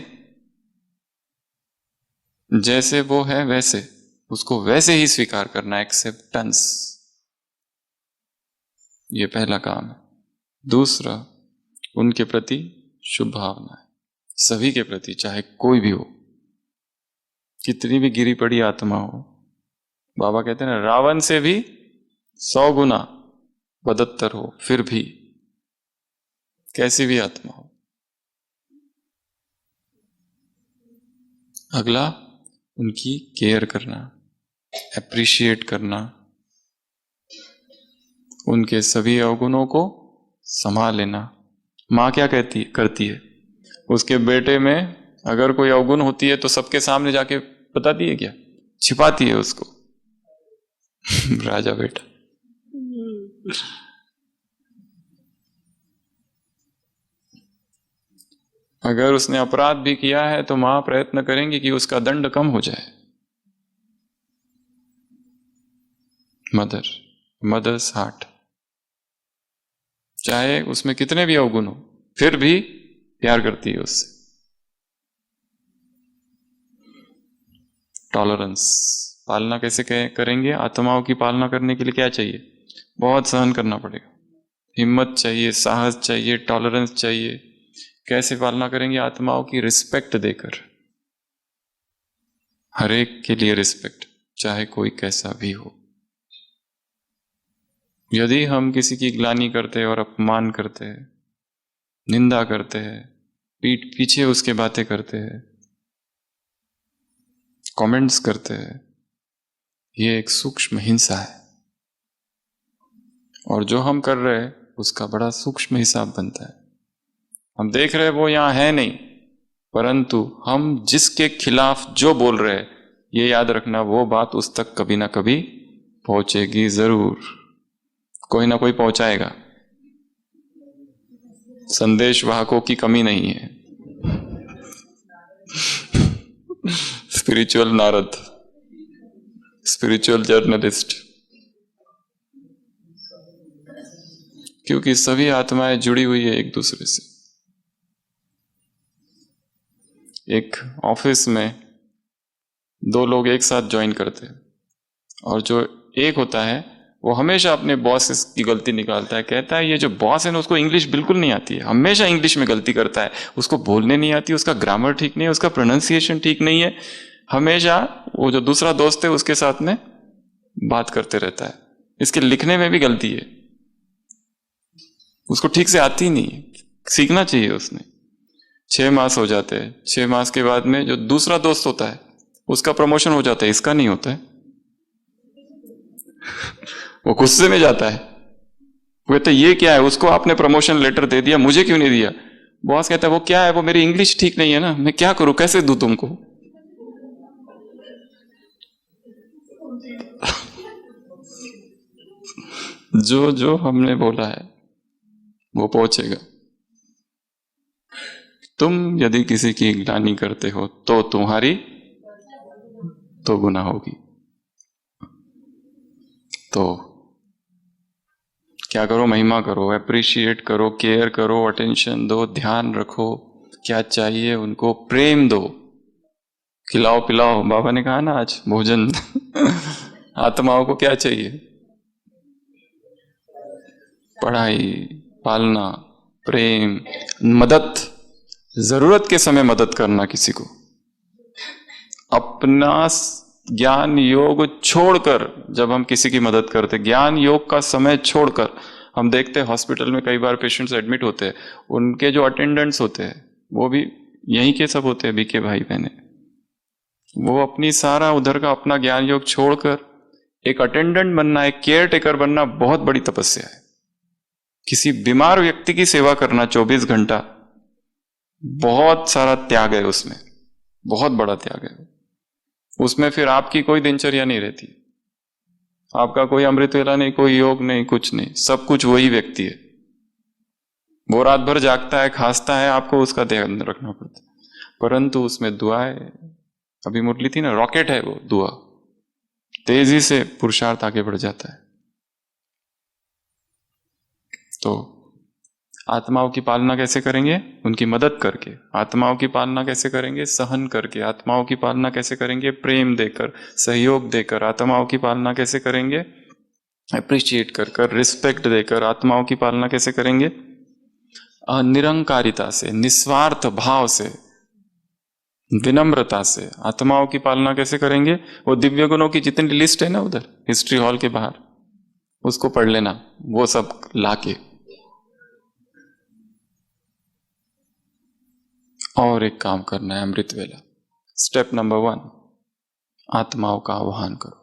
जैसे वो है वैसे, उसको वैसे ही स्वीकार करना। एक्सेप्टेंस, ये पहला काम है। दूसरा, उनके प्रति शुभ भावना है। सभी के प्रति, चाहे कोई भी हो, कितनी भी गिरी पड़ी आत्मा हो। बाबा कहते हैं ना, रावण से भी 100 गुना बदत्तर हो, फिर भी, कैसी भी आत्मा हो। अगला, उनकी केयर करना, एप्रिशिएट करना, उनके सभी अवगुणों को संभाल लेना। माँ क्या करती है? उसके बेटे में अगर कोई अवगुण होती है तो सबके सामने जाके बताती है क्या? छिपाती है उसको। राजा बेटा। अगर उसने अपराध भी किया है तो मां प्रयत्न करेंगी कि उसका दंड कम हो जाए। मदर्स हार्ट, चाहे उसमें कितने भी अवगुण हो, फिर भी प्यार करती है उससे। टॉलरेंस, पालना कैसे करेंगे? आत्माओं की पालना करने के लिए क्या चाहिए? बहुत सहन करना पड़ेगा, हिम्मत चाहिए, साहस चाहिए, टॉलरेंस चाहिए। कैसे पालना करेंगे? आत्माओं की रिस्पेक्ट देकर, हर एक के लिए रिस्पेक्ट, चाहे कोई कैसा भी हो। यदि हम किसी की ग्लानि करते हैं और अपमान करते हैं, निंदा करते हैं, पीठ पीछे उसके बातें करते हैं, कमेंट्स करते हैं, ये एक सूक्ष्म हिंसा है। और जो हम कर रहे हैं उसका बड़ा सूक्ष्म हिसाब बनता है। हम देख रहे हैं वो यहां है नहीं, परंतु हम जिसके खिलाफ जो बोल रहे हैं, ये याद रखना, वो बात उस तक कभी ना कभी पहुंचेगी जरूर। कोई ना कोई पहुंचाएगा। संदेश वाहकों की कमी नहीं है। स्पिरिचुअल नारद, स्पिरिचुअल जर्नलिस्ट, क्योंकि सभी आत्माएं जुड़ी हुई है एक दूसरे से। एक ऑफिस में 2 लोग एक साथ ज्वाइन करते हैं, और जो एक होता है वो हमेशा अपने बॉस की गलती निकालता है। कहता है ये जो बॉस है ना, उसको इंग्लिश बिल्कुल नहीं आती है, हमेशा इंग्लिश में गलती करता है, उसको बोलने नहीं आती, उसका ग्रामर ठीक नहीं है, उसका प्रोनाउंसिएशन ठीक नहीं है। हमेशा वो जो दूसरा दोस्त है उसके साथ में बात करते रहता है। इसके लिखने में भी गलती है, उसको ठीक से आती नहीं है, सीखना चाहिए उसने। 6 मास हो जाते हैं, 6 मास के बाद में जो दूसरा दोस्त होता है उसका प्रमोशन हो जाता है, इसका नहीं होता है। वो गुस्से में जाता है, वो कहते ये क्या है, उसको आपने प्रमोशन लेटर दे दिया, मुझे क्यों नहीं दिया? बॉस कहता है वो क्या है, वो मेरी इंग्लिश ठीक नहीं है ना, मैं क्या करूं, कैसे दूं तुमको? जो जो हमने बोला है वो पहुंचेगा। तुम यदि किसी की ग्लानि करते हो तो तुम्हारी तो गुनाह होगी। तो क्या करो? महिमा करो, एप्रिशिएट करो, केयर करो, अटेंशन दो, ध्यान रखो, क्या चाहिए उनको, प्रेम दो। खिलाओ पिलाओ, बाबा ने कहा ना आज भोजन। आत्माओं को क्या चाहिए? पढ़ाई, पालना, प्रेम, मदद, जरूरत के समय मदद करना किसी को। अपना ज्ञान योग छोड़कर जब हम किसी की मदद करते, ज्ञान योग का समय छोड़कर, हम देखते हैं हॉस्पिटल में कई बार पेशेंट्स एडमिट होते हैं, उनके जो अटेंडेंट्स होते हैं वो भी यहीं के सब होते हैं, बीके भाई बहने। वो अपनी सारा उधर का अपना ज्ञान योग छोड़कर एक अटेंडेंट बनना, एक केयर टेकर बनना बहुत बड़ी तपस्या है। किसी बीमार व्यक्ति की सेवा करना 24 घंटा, बहुत सारा त्याग है उसमें, बहुत बड़ा त्याग है उसमें। फिर आपकी कोई दिनचर्या नहीं रहती, आपका कोई अमृत वेला नहीं, कोई योग नहीं, कुछ नहीं, सब कुछ वही व्यक्ति है। वो रात भर जागता है, खांसता है, आपको उसका ध्यान रखना पड़ता है। परंतु उसमें दुआएं, अभी मुरली थी ना, रॉकेट है वो दुआ, तेजी से पुरुषार्थ आगे बढ़ जाता है। तो आत्माओं की पालना कैसे करेंगे? उनकी मदद करके। आत्माओं की पालना कैसे करेंगे? सहन करके। आत्माओं की पालना कैसे करेंगे? प्रेम देकर, सहयोग देकर। आत्माओं की पालना कैसे करेंगे? अप्रिशिएट कर कर, रिस्पेक्ट देकर। आत्माओं की पालना कैसे करेंगे? निरंकारिता से, निस्वार्थ भाव से, विनम्रता से। आत्माओं की पालना कैसे करेंगे? वो दिव्य गुणों की जितनी लिस्ट है ना उधर हिस्ट्री हॉल के बाहर, उसको पढ़ लेना, वो सब लाके। और एक काम करना है अमृत वेला। स्टेप नंबर 1, आत्माओं का आह्वान करो।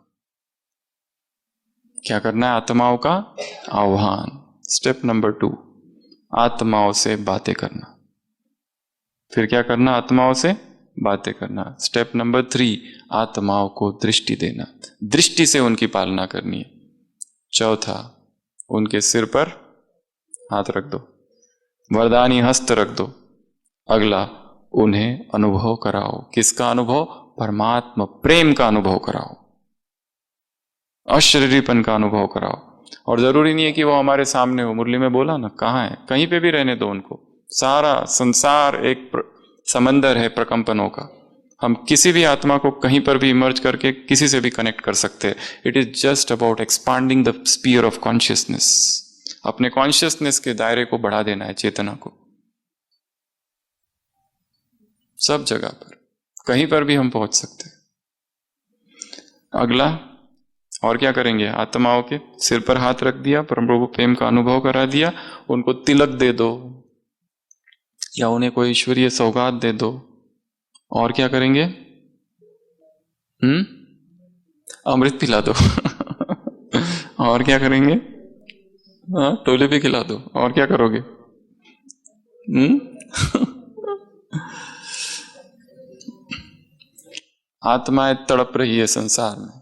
क्या करना है? आत्माओं का आह्वान। स्टेप नंबर 2, आत्माओं से बातें करना। फिर क्या करना? आत्माओं से बातें करना। स्टेप नंबर 3, आत्माओं को दृष्टि देना, दृष्टि से उनकी पालना करनी है। चौथा, उनके सिर पर हाथ रख दो, वरदानी हस्त रख दो। अगला, उन्हें अनुभव कराओ। किसका अनुभव? परमात्मा प्रेम का अनुभव कराओ, अशरीरीपन का अनुभव कराओ। और जरूरी नहीं है कि वो हमारे सामने हो। मुरली में बोला ना, कहाँ है, कहीं पे भी रहने दो उनको। सारा संसार एक समंदर है प्रकंपनों का। हम किसी भी आत्मा को कहीं पर भी इमर्ज करके किसी से भी कनेक्ट कर सकते हैं। It is just about expanding the sphere of consciousness. अपने कॉन्शियसनेस के दायरे को बढ़ा देना है, चेतना को। सब जगह पर, कहीं पर भी हम पहुंच सकते हैं। अगला, और क्या करेंगे? आत्माओं के सिर पर हाथ रख दिया, परम प्रभु प्रेम का अनुभव करा दिया, उनको तिलक दे दो या उन्हें कोई ईश्वरीय सौगात दे दो। और क्या करेंगे? अमृत पिला दो। और क्या करेंगे? हाँ, टोले पे खिला दो। और क्या करोगे? आत्माएं तड़प रही है संसार में,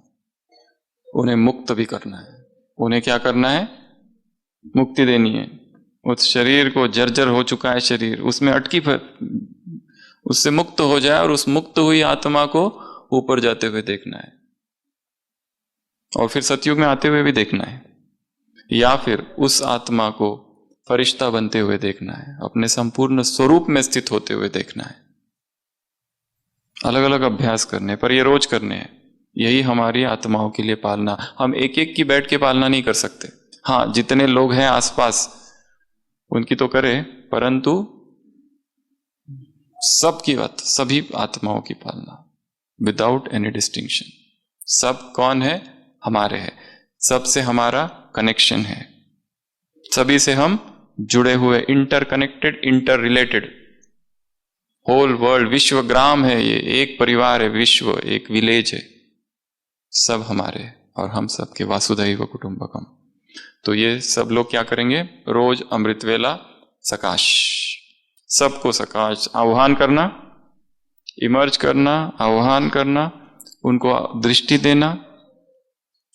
उन्हें मुक्त भी करना है। उन्हें क्या करना है? मुक्ति देनी है। उस शरीर को, जर्जर हो चुका है शरीर, उसमें अटकी, उससे मुक्त हो जाए और उस मुक्त हुई आत्मा को ऊपर जाते हुए देखना है, और फिर सतयुग में आते हुए भी देखना है, या फिर उस आत्मा को फरिश्ता बनते हुए देखना है, अपने संपूर्ण स्वरूप में स्थित होते हुए देखना है। अलग अलग अभ्यास करने, पर ये रोज करने हैं। यही हमारी आत्माओं के लिए पालना। हम एक एक की बैठ के पालना नहीं कर सकते। हाँ, जितने लोग हैं आसपास उनकी तो करें, परंतु सबकी बात, सभी आत्माओं की पालना विदाउट एनी डिस्टिंक्शन। सब कौन है? हमारे हैं। सबसे हमारा कनेक्शन है, सभी से हम जुड़े हुए, interconnected, interrelated. Whole world, विश्व ग्राम है ये, एक परिवार है, विश्व एक विलेज है, सब हमारे, और हम सबके वासुदैव कुटुंबकम। तो ये सब लोग क्या करेंगे? रोज अमृत वेला सकाश, सबको सकाश आह्वान करना, इमर्ज करना, आह्वान करना, उनको दृष्टि देना,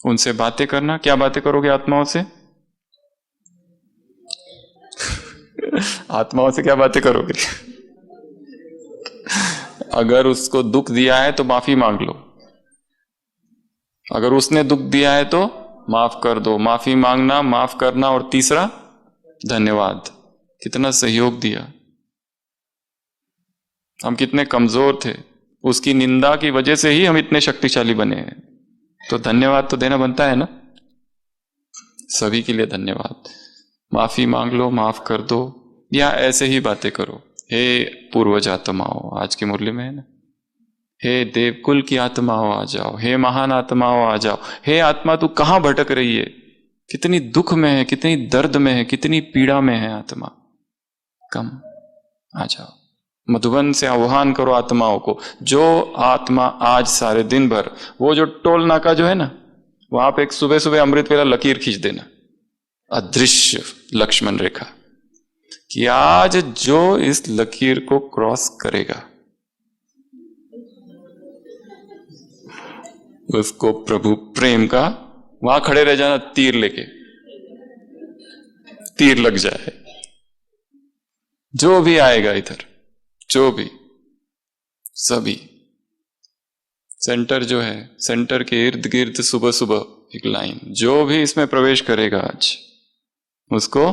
उनसे बातें करना। क्या बातें करोगे आत्माओं से? आत्माओं से क्या बातें करोगे? अगर उसको दुख दिया है तो माफी मांग लो, अगर उसने दुख दिया है तो माफ कर दो। माफी मांगना, माफ करना, और तीसरा धन्यवाद। कितना सहयोग दिया, हम कितने कमजोर थे, उसकी निंदा की वजह से ही हम इतने शक्तिशाली बने हैं। तो धन्यवाद तो देना बनता है ना। सभी के लिए धन्यवाद। माफी मांग लो, माफ कर दो, या ऐसे ही बातें करो। हे पूर्वज आत्माओं, आज की मुरली में है ना, हे देवकुल की आत्माओं आ जाओ, हे महान आत्माओं आ जाओ। हे आत्मा तू कहां भटक रही है, कितनी दुख में है, कितनी दर्द में है, कितनी पीड़ा में है आत्मा, कम आ जाओ। मधुबन से आह्वान करो आत्माओं को। जो आत्मा आज सारे दिन भर, वो जो टोल नाका जो है ना, वहां पे एक सुबह सुबह अमृत वेला लकीर खींच देना, अदृश्य लक्ष्मण रेखा, कि आज जो इस लकीर को क्रॉस करेगा उसको प्रभु प्रेम का, वहां खड़े रह जाना, तीर लेके, तीर लग जाए। जो भी आएगा इधर, जो भी, सभी, सेंटर जो है, सेंटर के इर्द गिर्द सुबह सुबह एक लाइन, जो भी इसमें प्रवेश करेगा आज, उसको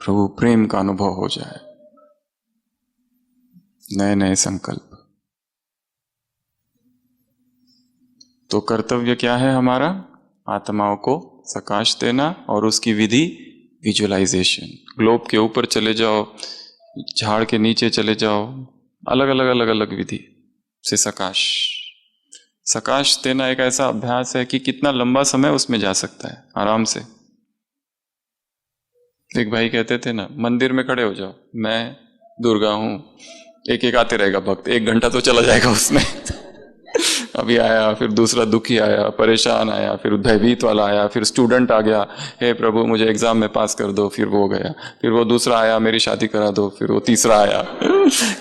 प्रभु प्रेम का अनुभव हो जाए। नए नए संकल्प। तो कर्तव्य क्या है हमारा? आत्माओं को सकाश देना, और उसकी विधि विजुअलाइजेशन। ग्लोब के ऊपर चले जाओ, झाड़ के नीचे चले जाओ, अलग अलग विधि से सकाश देना एक ऐसा अभ्यास है कि कितना लंबा समय उसमें जा सकता है आराम से। एक भाई कहते थे ना, मंदिर में खड़े हो जाओ, मैं दुर्गा हूं, एक एक आते रहेगा भक्त, 1 घंटा तो चला जाएगा उसमें। अभी आया, फिर दूसरा दुखी आया, परेशान आया, फिर भयभीत वाला आया, फिर स्टूडेंट आ गया, हे प्रभु मुझे एग्जाम में पास कर दो, फिर वो गया, फिर वो दूसरा आया, मेरी शादी करा दो, फिर वो तीसरा आया।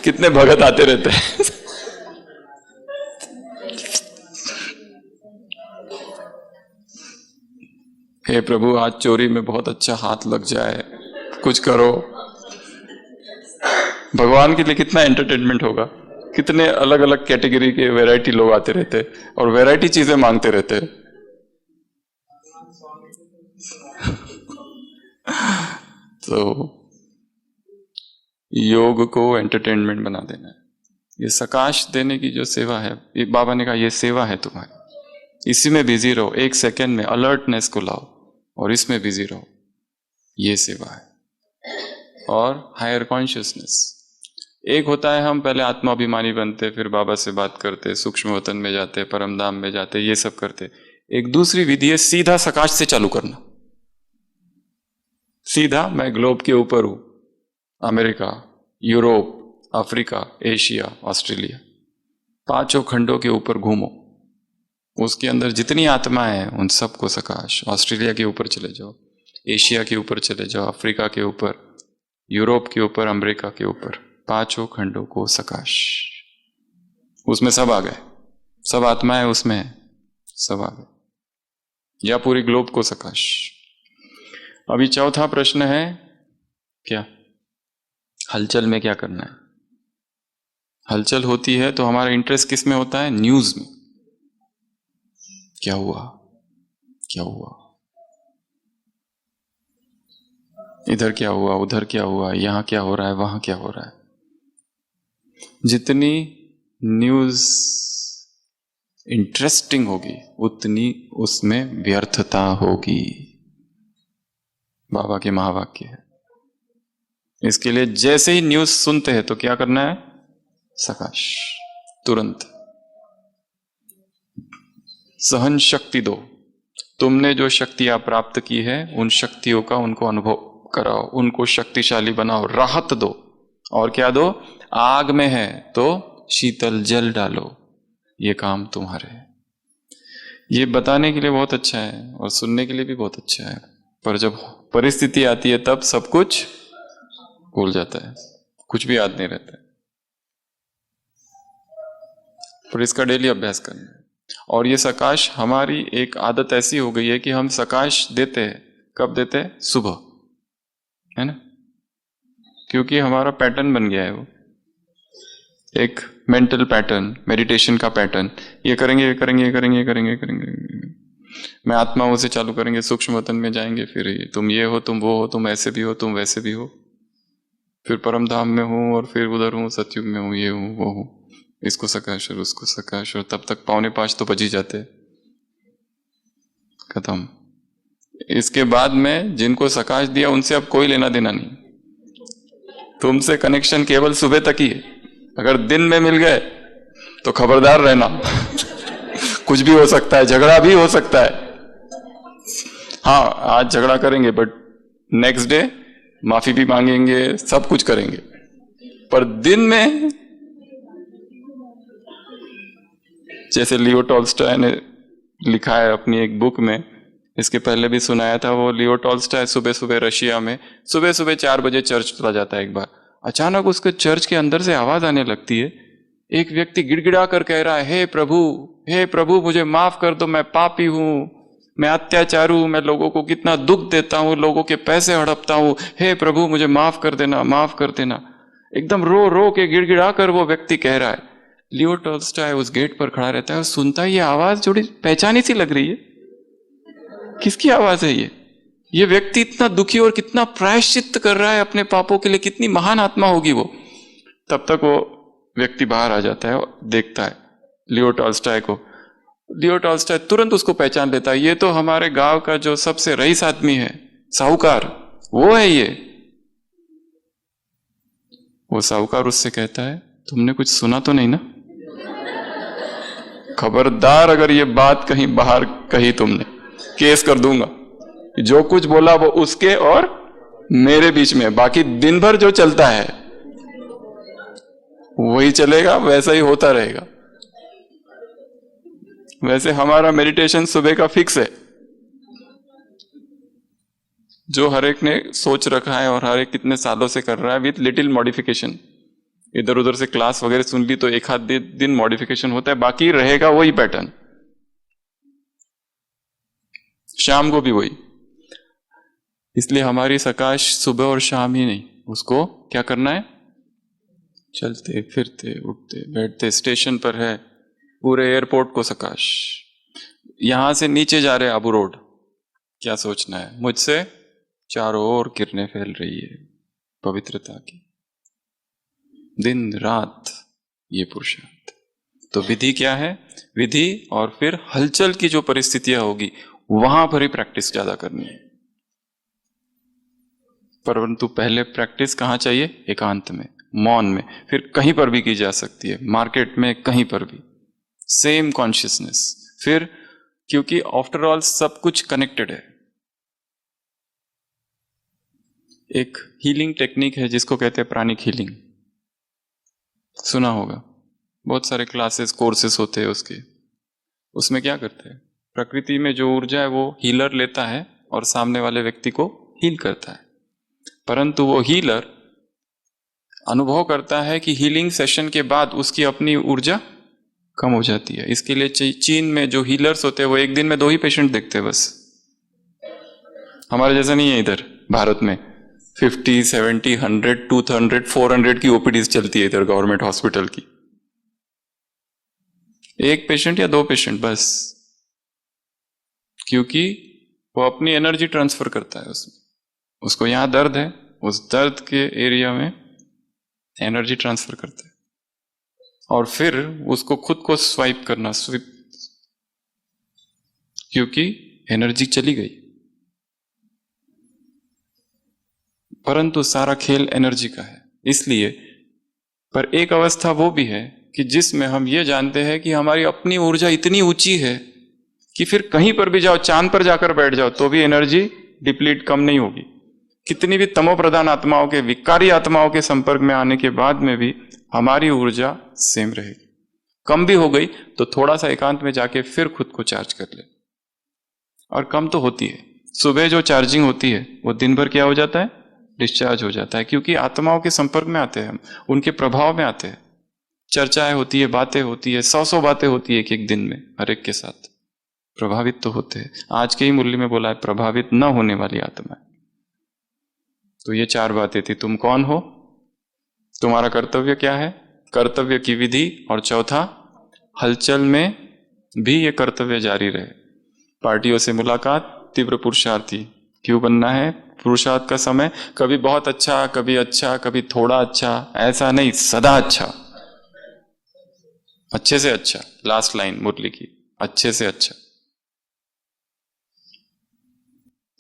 कितने भगत आते रहते हैं। हे प्रभु आज चोरी में बहुत अच्छा हाथ लग जाए, कुछ करो। भगवान के लिए कितना एंटरटेनमेंट होगा, कितने अलग अलग कैटेगरी के वैरायटी लोग आते रहते और वैरायटी चीजें मांगते रहते। तो योग को एंटरटेनमेंट बना देना है। ये सकाश देने की जो सेवा है, ये बाबा ने कहा ये सेवा है तुम्हारी, इसी में बिजी रहो, 1 सेकेंड में अलर्टनेस को लाओ और इसमें बिजी रहो, ये सेवा है। और हायर कॉन्शियसनेस, एक होता है हम पहले आत्माभिमानी बनते, फिर बाबा से बात करते, सूक्ष्म वतन में जाते, परम धाम में जाते, ये सब करते। एक दूसरी विधि है सीधा सकाश से चालू करना। सीधा मैं ग्लोब के ऊपर हूं, America, Europe, Africa, Asia, Australia, 5 खंडों के ऊपर घूमो, उसके अंदर जितनी आत्माएं हैं उन सबको सकाश। ऑस्ट्रेलिया के ऊपर चले जाओ, एशिया के ऊपर चले जाओ, अफ्रीका के ऊपर, यूरोप के ऊपर, अमेरिका के ऊपर, 5 खंडों को सकाश। उसमें सब आ गए, सब आत्माएं उसमें है, सब आ गए, या पूरी ग्लोब को सकाश। अभी चौथा प्रश्न है, क्या हलचल में क्या करना है? हलचल होती है तो हमारा इंटरेस्ट किस में होता है? न्यूज में। क्या हुआ, क्या हुआ, इधर क्या हुआ, उधर क्या हुआ, यहां क्या हो रहा है, वहां क्या हो रहा है। जितनी न्यूज इंटरेस्टिंग होगी उतनी उसमें व्यर्थता होगी, बाबा के महावाक्य है। इसके लिए जैसे ही न्यूज सुनते हैं तो क्या करना है? सकाश, तुरंत। सहन शक्ति दो, तुमने जो शक्तियां प्राप्त की है उन शक्तियों का उनको अनुभव कराओ, उनको शक्तिशाली बनाओ, राहत दो। और क्या दो? आग में है तो शीतल जल डालो, ये काम तुम्हारे है। ये बताने के लिए बहुत अच्छा है और सुनने के लिए भी बहुत अच्छा है, पर जब परिस्थिति आती है तब सब कुछ भूल जाता है, कुछ भी याद नहीं रहता है। पर इसका डेली अभ्यास करना है। और ये सकाश, हमारी एक आदत ऐसी हो गई है कि हम सकाश देते हैं, कब देते हैं? सुबह, है ना, क्योंकि हमारा पैटर्न बन गया है, वो एक मेंटल पैटर्न, मेडिटेशन का पैटर्न। ये करेंगे, ये करेंगे, ये करेंगे, ये करेंगे, ये करेंगे, मैं आत्माओं से चालू करेंगे, सूक्ष्म वतन में जाएंगे, फिर ये तुम ये हो, तुम वो हो, तुम ऐसे भी हो, तुम वैसे भी हो, फिर परम धाम में हूं, और फिर उधर हूं, सतयुग में हूं, ये हूं, वो हूं। इसको सकाश और उसको सकाश, और तब तक 4:45 तो बज ही जाते, खत्म। इसके बाद में जिनको सकाश दिया उनसे अब कोई लेना देना नहीं, तुमसे कनेक्शन केवल सुबह तक ही है। अगर दिन में मिल गए तो खबरदार रहना कुछ भी हो सकता है, झगड़ा भी हो सकता है। हाँ, आज झगड़ा करेंगे बट नेक्स्ट डे माफी भी मांगेंगे, सब कुछ करेंगे। पर दिन में, जैसे लियो टॉल्स्टॉय ने लिखा है अपनी एक बुक में, इसके पहले भी सुनाया था, वो लियो टॉल्स्टॉय सुबह सुबह रशिया में सुबह सुबह 4 बजे चर्च चला जाता है। एक बार अचानक उसके चर्च के अंदर से आवाज आने लगती है, एक व्यक्ति गिड़गिड़ा कर कह रहा है, हे प्रभु मुझे माफ कर दो, मैं पापी हूं, मैं अत्याचारू, मैं लोगों को कितना दुख देता हूं, लोगों के पैसे हड़पता हूं, हे प्रभु मुझे माफ कर देना, माफ कर देना। एकदम रो रो के गिड़गिड़ा कर वो व्यक्ति कह रहा है। लियो टॉल्स्टॉय उस गेट पर खड़ा रहता है और सुनता है ये आवाज थोड़ी पहचानी सी लग रही है, किसकी आवाज है ये व्यक्ति इतना दुखी और कितना प्रायश्चित कर रहा है अपने पापों के लिए, कितनी महान आत्मा होगी वो। तब तक वो व्यक्ति बाहर आ जाता है और देखता है लियो टॉल्स्टॉय को। लियो टॉल्स्टॉय तुरंत उसको पहचान लेता है, ये तो हमारे गांव का जो सबसे रईस आदमी है, साहूकार, वो है ये। वो साहूकार उससे कहता है, तुमने कुछ सुना तो नहीं ना? खबरदार अगर ये बात कहीं बाहर कही तुमने, केस कर दूंगा। जो कुछ बोला वो उसके और मेरे बीच में, बाकी दिन भर जो चलता है वही चलेगा, वैसा ही होता रहेगा। वैसे हमारा मेडिटेशन सुबह का फिक्स है, जो हर एक ने सोच रखा है और हर एक कितने सालों से कर रहा है, विथ लिटिल मॉडिफिकेशन। इधर उधर से क्लास वगैरह सुन ली तो एक आध दिन मॉडिफिकेशन होता है, बाकी रहेगा वही पैटर्न। शाम को भी वही। इसलिए हमारी सकाश सुबह और शाम ही नहीं, उसको क्या करना है, चलते फिरते उठते बैठते, स्टेशन पर है पूरे एयरपोर्ट को सकाश। यहां से नीचे जा रहे आबू रोड, क्या सोचना है, मुझसे चारों ओर किरणें फैल रही है पवित्रता की, दिन रात ये पुरुषार्थ। तो विधि क्या है, विधि और फिर हलचल की जो परिस्थितियां होगी वहां पर ही प्रैक्टिस ज्यादा करनी है। परंतु पहले प्रैक्टिस कहां चाहिए, एकांत में, मौन में। फिर कहीं पर भी की जा सकती है, मार्केट में, कहीं पर भी, सेम कॉन्शियसनेस। फिर क्योंकि आफ्टर ऑल सब कुछ कनेक्टेड है। एक हीलिंग टेक्निक है जिसको कहते हैं प्राणिक हीलिंग, सुना होगा, बहुत सारे क्लासेस कोर्सेस होते हैं उसके। उसमें क्या करते हैं, प्रकृति में जो ऊर्जा है वो हीलर लेता है और सामने वाले व्यक्ति को हील करता है। परंतु वो हीलर अनुभव करता है कि हीलिंग सेशन के बाद उसकी अपनी ऊर्जा कम हो जाती है। इसके लिए चीन में जो हीलर्स होते हैं वो एक दिन में 2 ही पेशेंट देखते हैं बस। हमारे जैसा नहीं है इधर भारत में 50, 70, 100, 200, 400 की ओपीडीज चलती है इधर गवर्नमेंट हॉस्पिटल की। 1 पेशेंट या 2 पेशेंट बस, क्योंकि वो अपनी एनर्जी ट्रांसफर करता है उसमें। उसको यहां दर्द है, उस दर्द के एरिया में एनर्जी ट्रांसफर करता है और फिर उसको खुद को स्वाइप करना, स्विप, क्योंकि एनर्जी चली गई। परंतु सारा खेल एनर्जी का है। इसलिए पर एक अवस्था वो भी है कि जिसमें हम ये जानते हैं कि हमारी अपनी ऊर्जा इतनी ऊंची है कि फिर कहीं पर भी जाओ, चांद पर जाकर बैठ जाओ तो भी एनर्जी डिप्लीट कम नहीं होगी। कितनी भी तमो प्रधान आत्माओं के, विकारी आत्माओं के संपर्क में आने के बाद में भी हमारी ऊर्जा सेम रहेगी। कम भी हो गई तो थोड़ा सा एकांत में जाके फिर खुद को चार्ज कर ले। और कम तो होती है, सुबह जो चार्जिंग होती है वो दिन भर क्या हो जाता है, डिस्चार्ज हो जाता है, क्योंकि आत्माओं के संपर्क में आते हैं हम, उनके प्रभाव में आते हैं। चर्चाएं होती है, बातें होती है, 100 बातें होती है एक दिन में, हर एक के साथ प्रभावित तो होते हैं। आज के ही मुरली में बोला है प्रभावित न होने वाली आत्मा। तो ये 4 बातें थी। तुम कौन हो, तुम्हारा कर्तव्य क्या है, कर्तव्य की विधि, और चौथा हलचल में भी ये कर्तव्य जारी रहे। पार्टियों से मुलाकात, तीव्र पुरुषार्थी क्यों बनना है। पुरुषार्थ का समय कभी बहुत अच्छा, कभी थोड़ा अच्छा, ऐसा नहीं, सदा अच्छा। अच्छे से अच्छा, लास्ट लाइन मुरली की, अच्छे से अच्छा।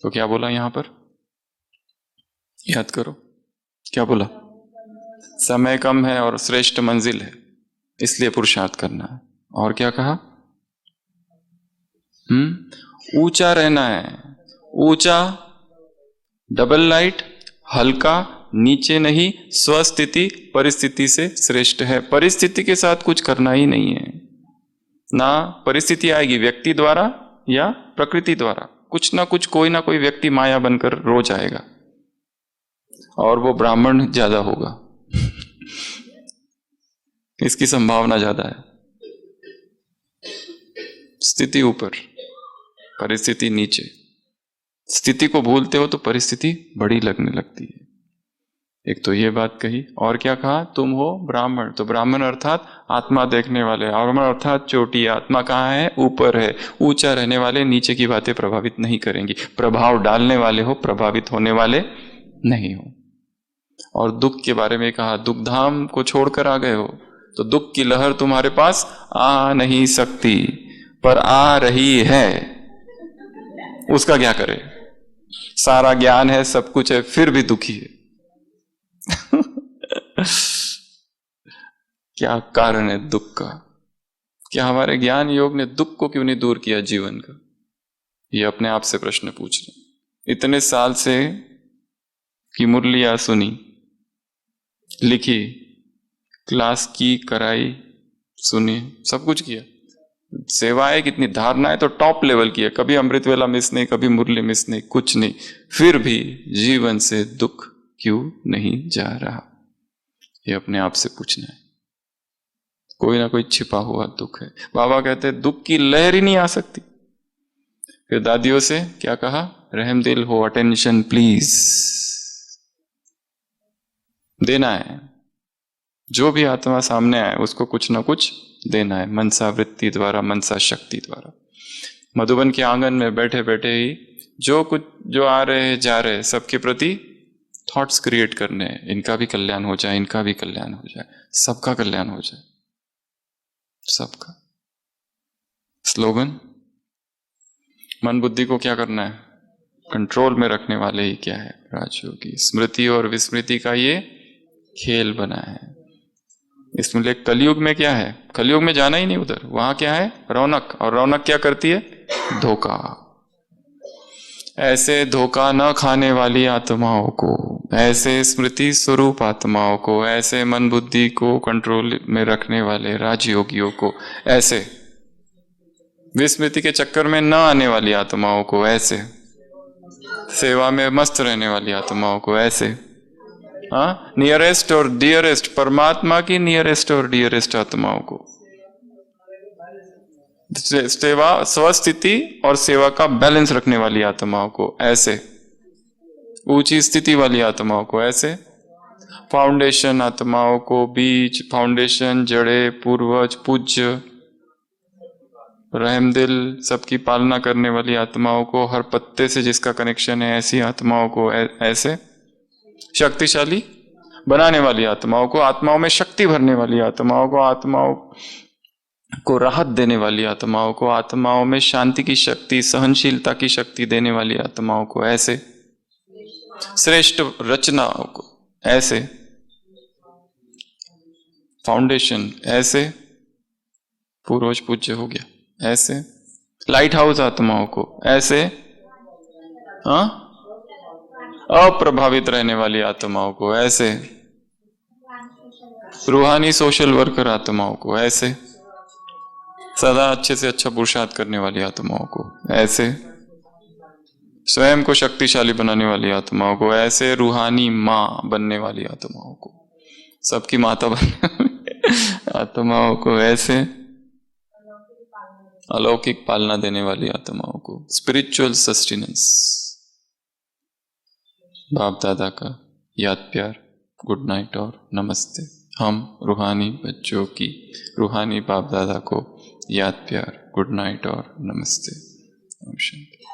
तो क्या बोला यहां पर, याद करो, क्या बोला? समय कम है और श्रेष्ठ मंजिल है, इसलिए पुरुषार्थ करना है। और क्या कहा? ऊंचा रहना है, ऊंचा, डबल लाइट, हल्का, नीचे नहीं, स्वस्थिति परिस्थिति से श्रेष्ठ है। परिस्थिति के साथ कुछ करना ही नहीं है ना, परिस्थिति आएगी व्यक्ति द्वारा या प्रकृति द्वारा, कुछ ना कुछ, कोई ना कोई व्यक्ति माया बनकर रोज आएगा, और वो ब्राह्मण ज्यादा होगा इसकी संभावना ज्यादा है। स्थिति ऊपर, परिस्थिति नीचे। स्थिति को भूलते हो तो परिस्थिति बड़ी लगने लगती है। एक तो ये बात कही, और क्या कहा? तुम हो ब्राह्मण। तो ब्राह्मण अर्थात आत्मा देखने वाले, ब्राह्मण अर्थात चोटी। आत्मा कहाँ है? ऊपर है। ऊंचा रहने वाले नीचे की बातें प्रभावित नहीं करेंगी। प्रभाव डालने वाले हो, प्रभावित होने वाले नहीं हो। और दुख के बारे में कहा, दुख धाम को छोड़कर आ गए हो तो दुख की लहर तुम्हारे पास आ नहीं सकती, पर आ रही है, उसका क्या करे? सारा ज्ञान है, सब कुछ है, फिर भी दुखी है क्या कारण है दुख का? क्या हमारे ज्ञान योग ने दुख को क्यों नहीं दूर किया जीवन का? ये अपने आप से प्रश्न पूछ रहे। इतने साल से की मुरलियां सुनी, लिखी, क्लास की, कराई, सुनी, सब कुछ किया, सेवाएं कितनी, धारणाएं तो टॉप लेवल की है, कभी अमृत वेला मिस नहीं, कभी मुरली मिस नहीं, कुछ नहीं, फिर भी जीवन से दुख क्यों नहीं जा रहा? ये अपने आप से पूछना है। कोई ना कोई छिपा हुआ दुख है। बाबा कहते हैं दुख की लहर ही नहीं आ सकती। फिर दादियों से क्या कहा? रहमदिल हो, अटेंशन प्लीज देना है। जो भी आत्मा सामने आए उसको कुछ ना कुछ देना है, मनसा वृत्ति द्वारा, मनसा शक्ति द्वारा। मधुबन के आंगन में बैठे बैठे ही जो कुछ, जो आ रहे जा रहे, सबके प्रति थॉट्स क्रिएट करने हैं। इनका भी कल्याण हो जाए, इनका भी कल्याण हो जाए, सबका कल्याण हो जाए, सबका। स्लोगन, मन बुद्धि को क्या करना है? कंट्रोल में रखने वाले ही क्या है? राजयोगी। स्मृति और विस्मृति का ये खेल बना है। इसमें कलयुग में क्या है? कलयुग में जाना ही नहीं उधर। वहां क्या है? रौनक। और रौनक क्या करती है? धोखा। ऐसे धोखा न खाने वाली आत्माओं को, ऐसे स्मृति स्वरूप आत्माओं को, ऐसे मन बुद्धि को कंट्रोल में रखने वाले राजयोगियों को, ऐसे विस्मृति के चक्कर में न आने वाली आत्माओं को, ऐसे सेवा में मस्त रहने वाली आत्माओं को, ऐसे नियरेस्ट और डियरेस्ट, परमात्मा की नियरेस्ट और डियरेस्ट आत्माओं को, सेवा, स्वस्थिति और सेवा का बैलेंस रखने वाली आत्माओं को, ऐसे ऊंची स्थिति वाली आत्माओं को, ऐसे फाउंडेशन आत्माओं को, बीज, फाउंडेशन, जड़े, पूर्वज, पूज्य, रहमदिल, सबकी पालना करने वाली आत्माओं को, हर पत्ते से जिसका कनेक्शन है ऐसी आत्माओं को, ऐसे शक्तिशाली बनाने वाली आत्माओं को, आत्माओं में शक्ति भरने वाली आत्माओं को, आत्माओं को राहत देने वाली आत्माओं को, आत्माओं में शांति की शक्ति, सहनशीलता की शक्ति देने वाली आत्माओं को, ऐसे श्रेष्ठ रचनाओं को, ऐसे फाउंडेशन, ऐसे पूर्वज पूज्य हो गया, ऐसे लाइट हाउस आत्माओं को, ऐसे अप्रभावित रहने वाली आत्माओं को, ऐसे रूहानी सोशल वर्कर आत्माओं को, ऐसे सदा अच्छे से अच्छा पुरुषार्थ करने वाली आत्माओं को, ऐसे स्वयं को शक्तिशाली बनाने वाली आत्माओं को, ऐसे रूहानी माँ बनने वाली आत्माओं को, सबकी माता बनने वाली आत्माओं को, ऐसे अलौकिक पालना देने वाली आत्माओं को, स्पिरिचुअल सस्टेनेंस। बाप दादा का याद प्यार, गुड नाइट और नमस्ते। हम रूहानी बच्चों की, रूहानी बाप दादा को याद प्यार, गुड नाइट और नमस्ते। ओम शांति।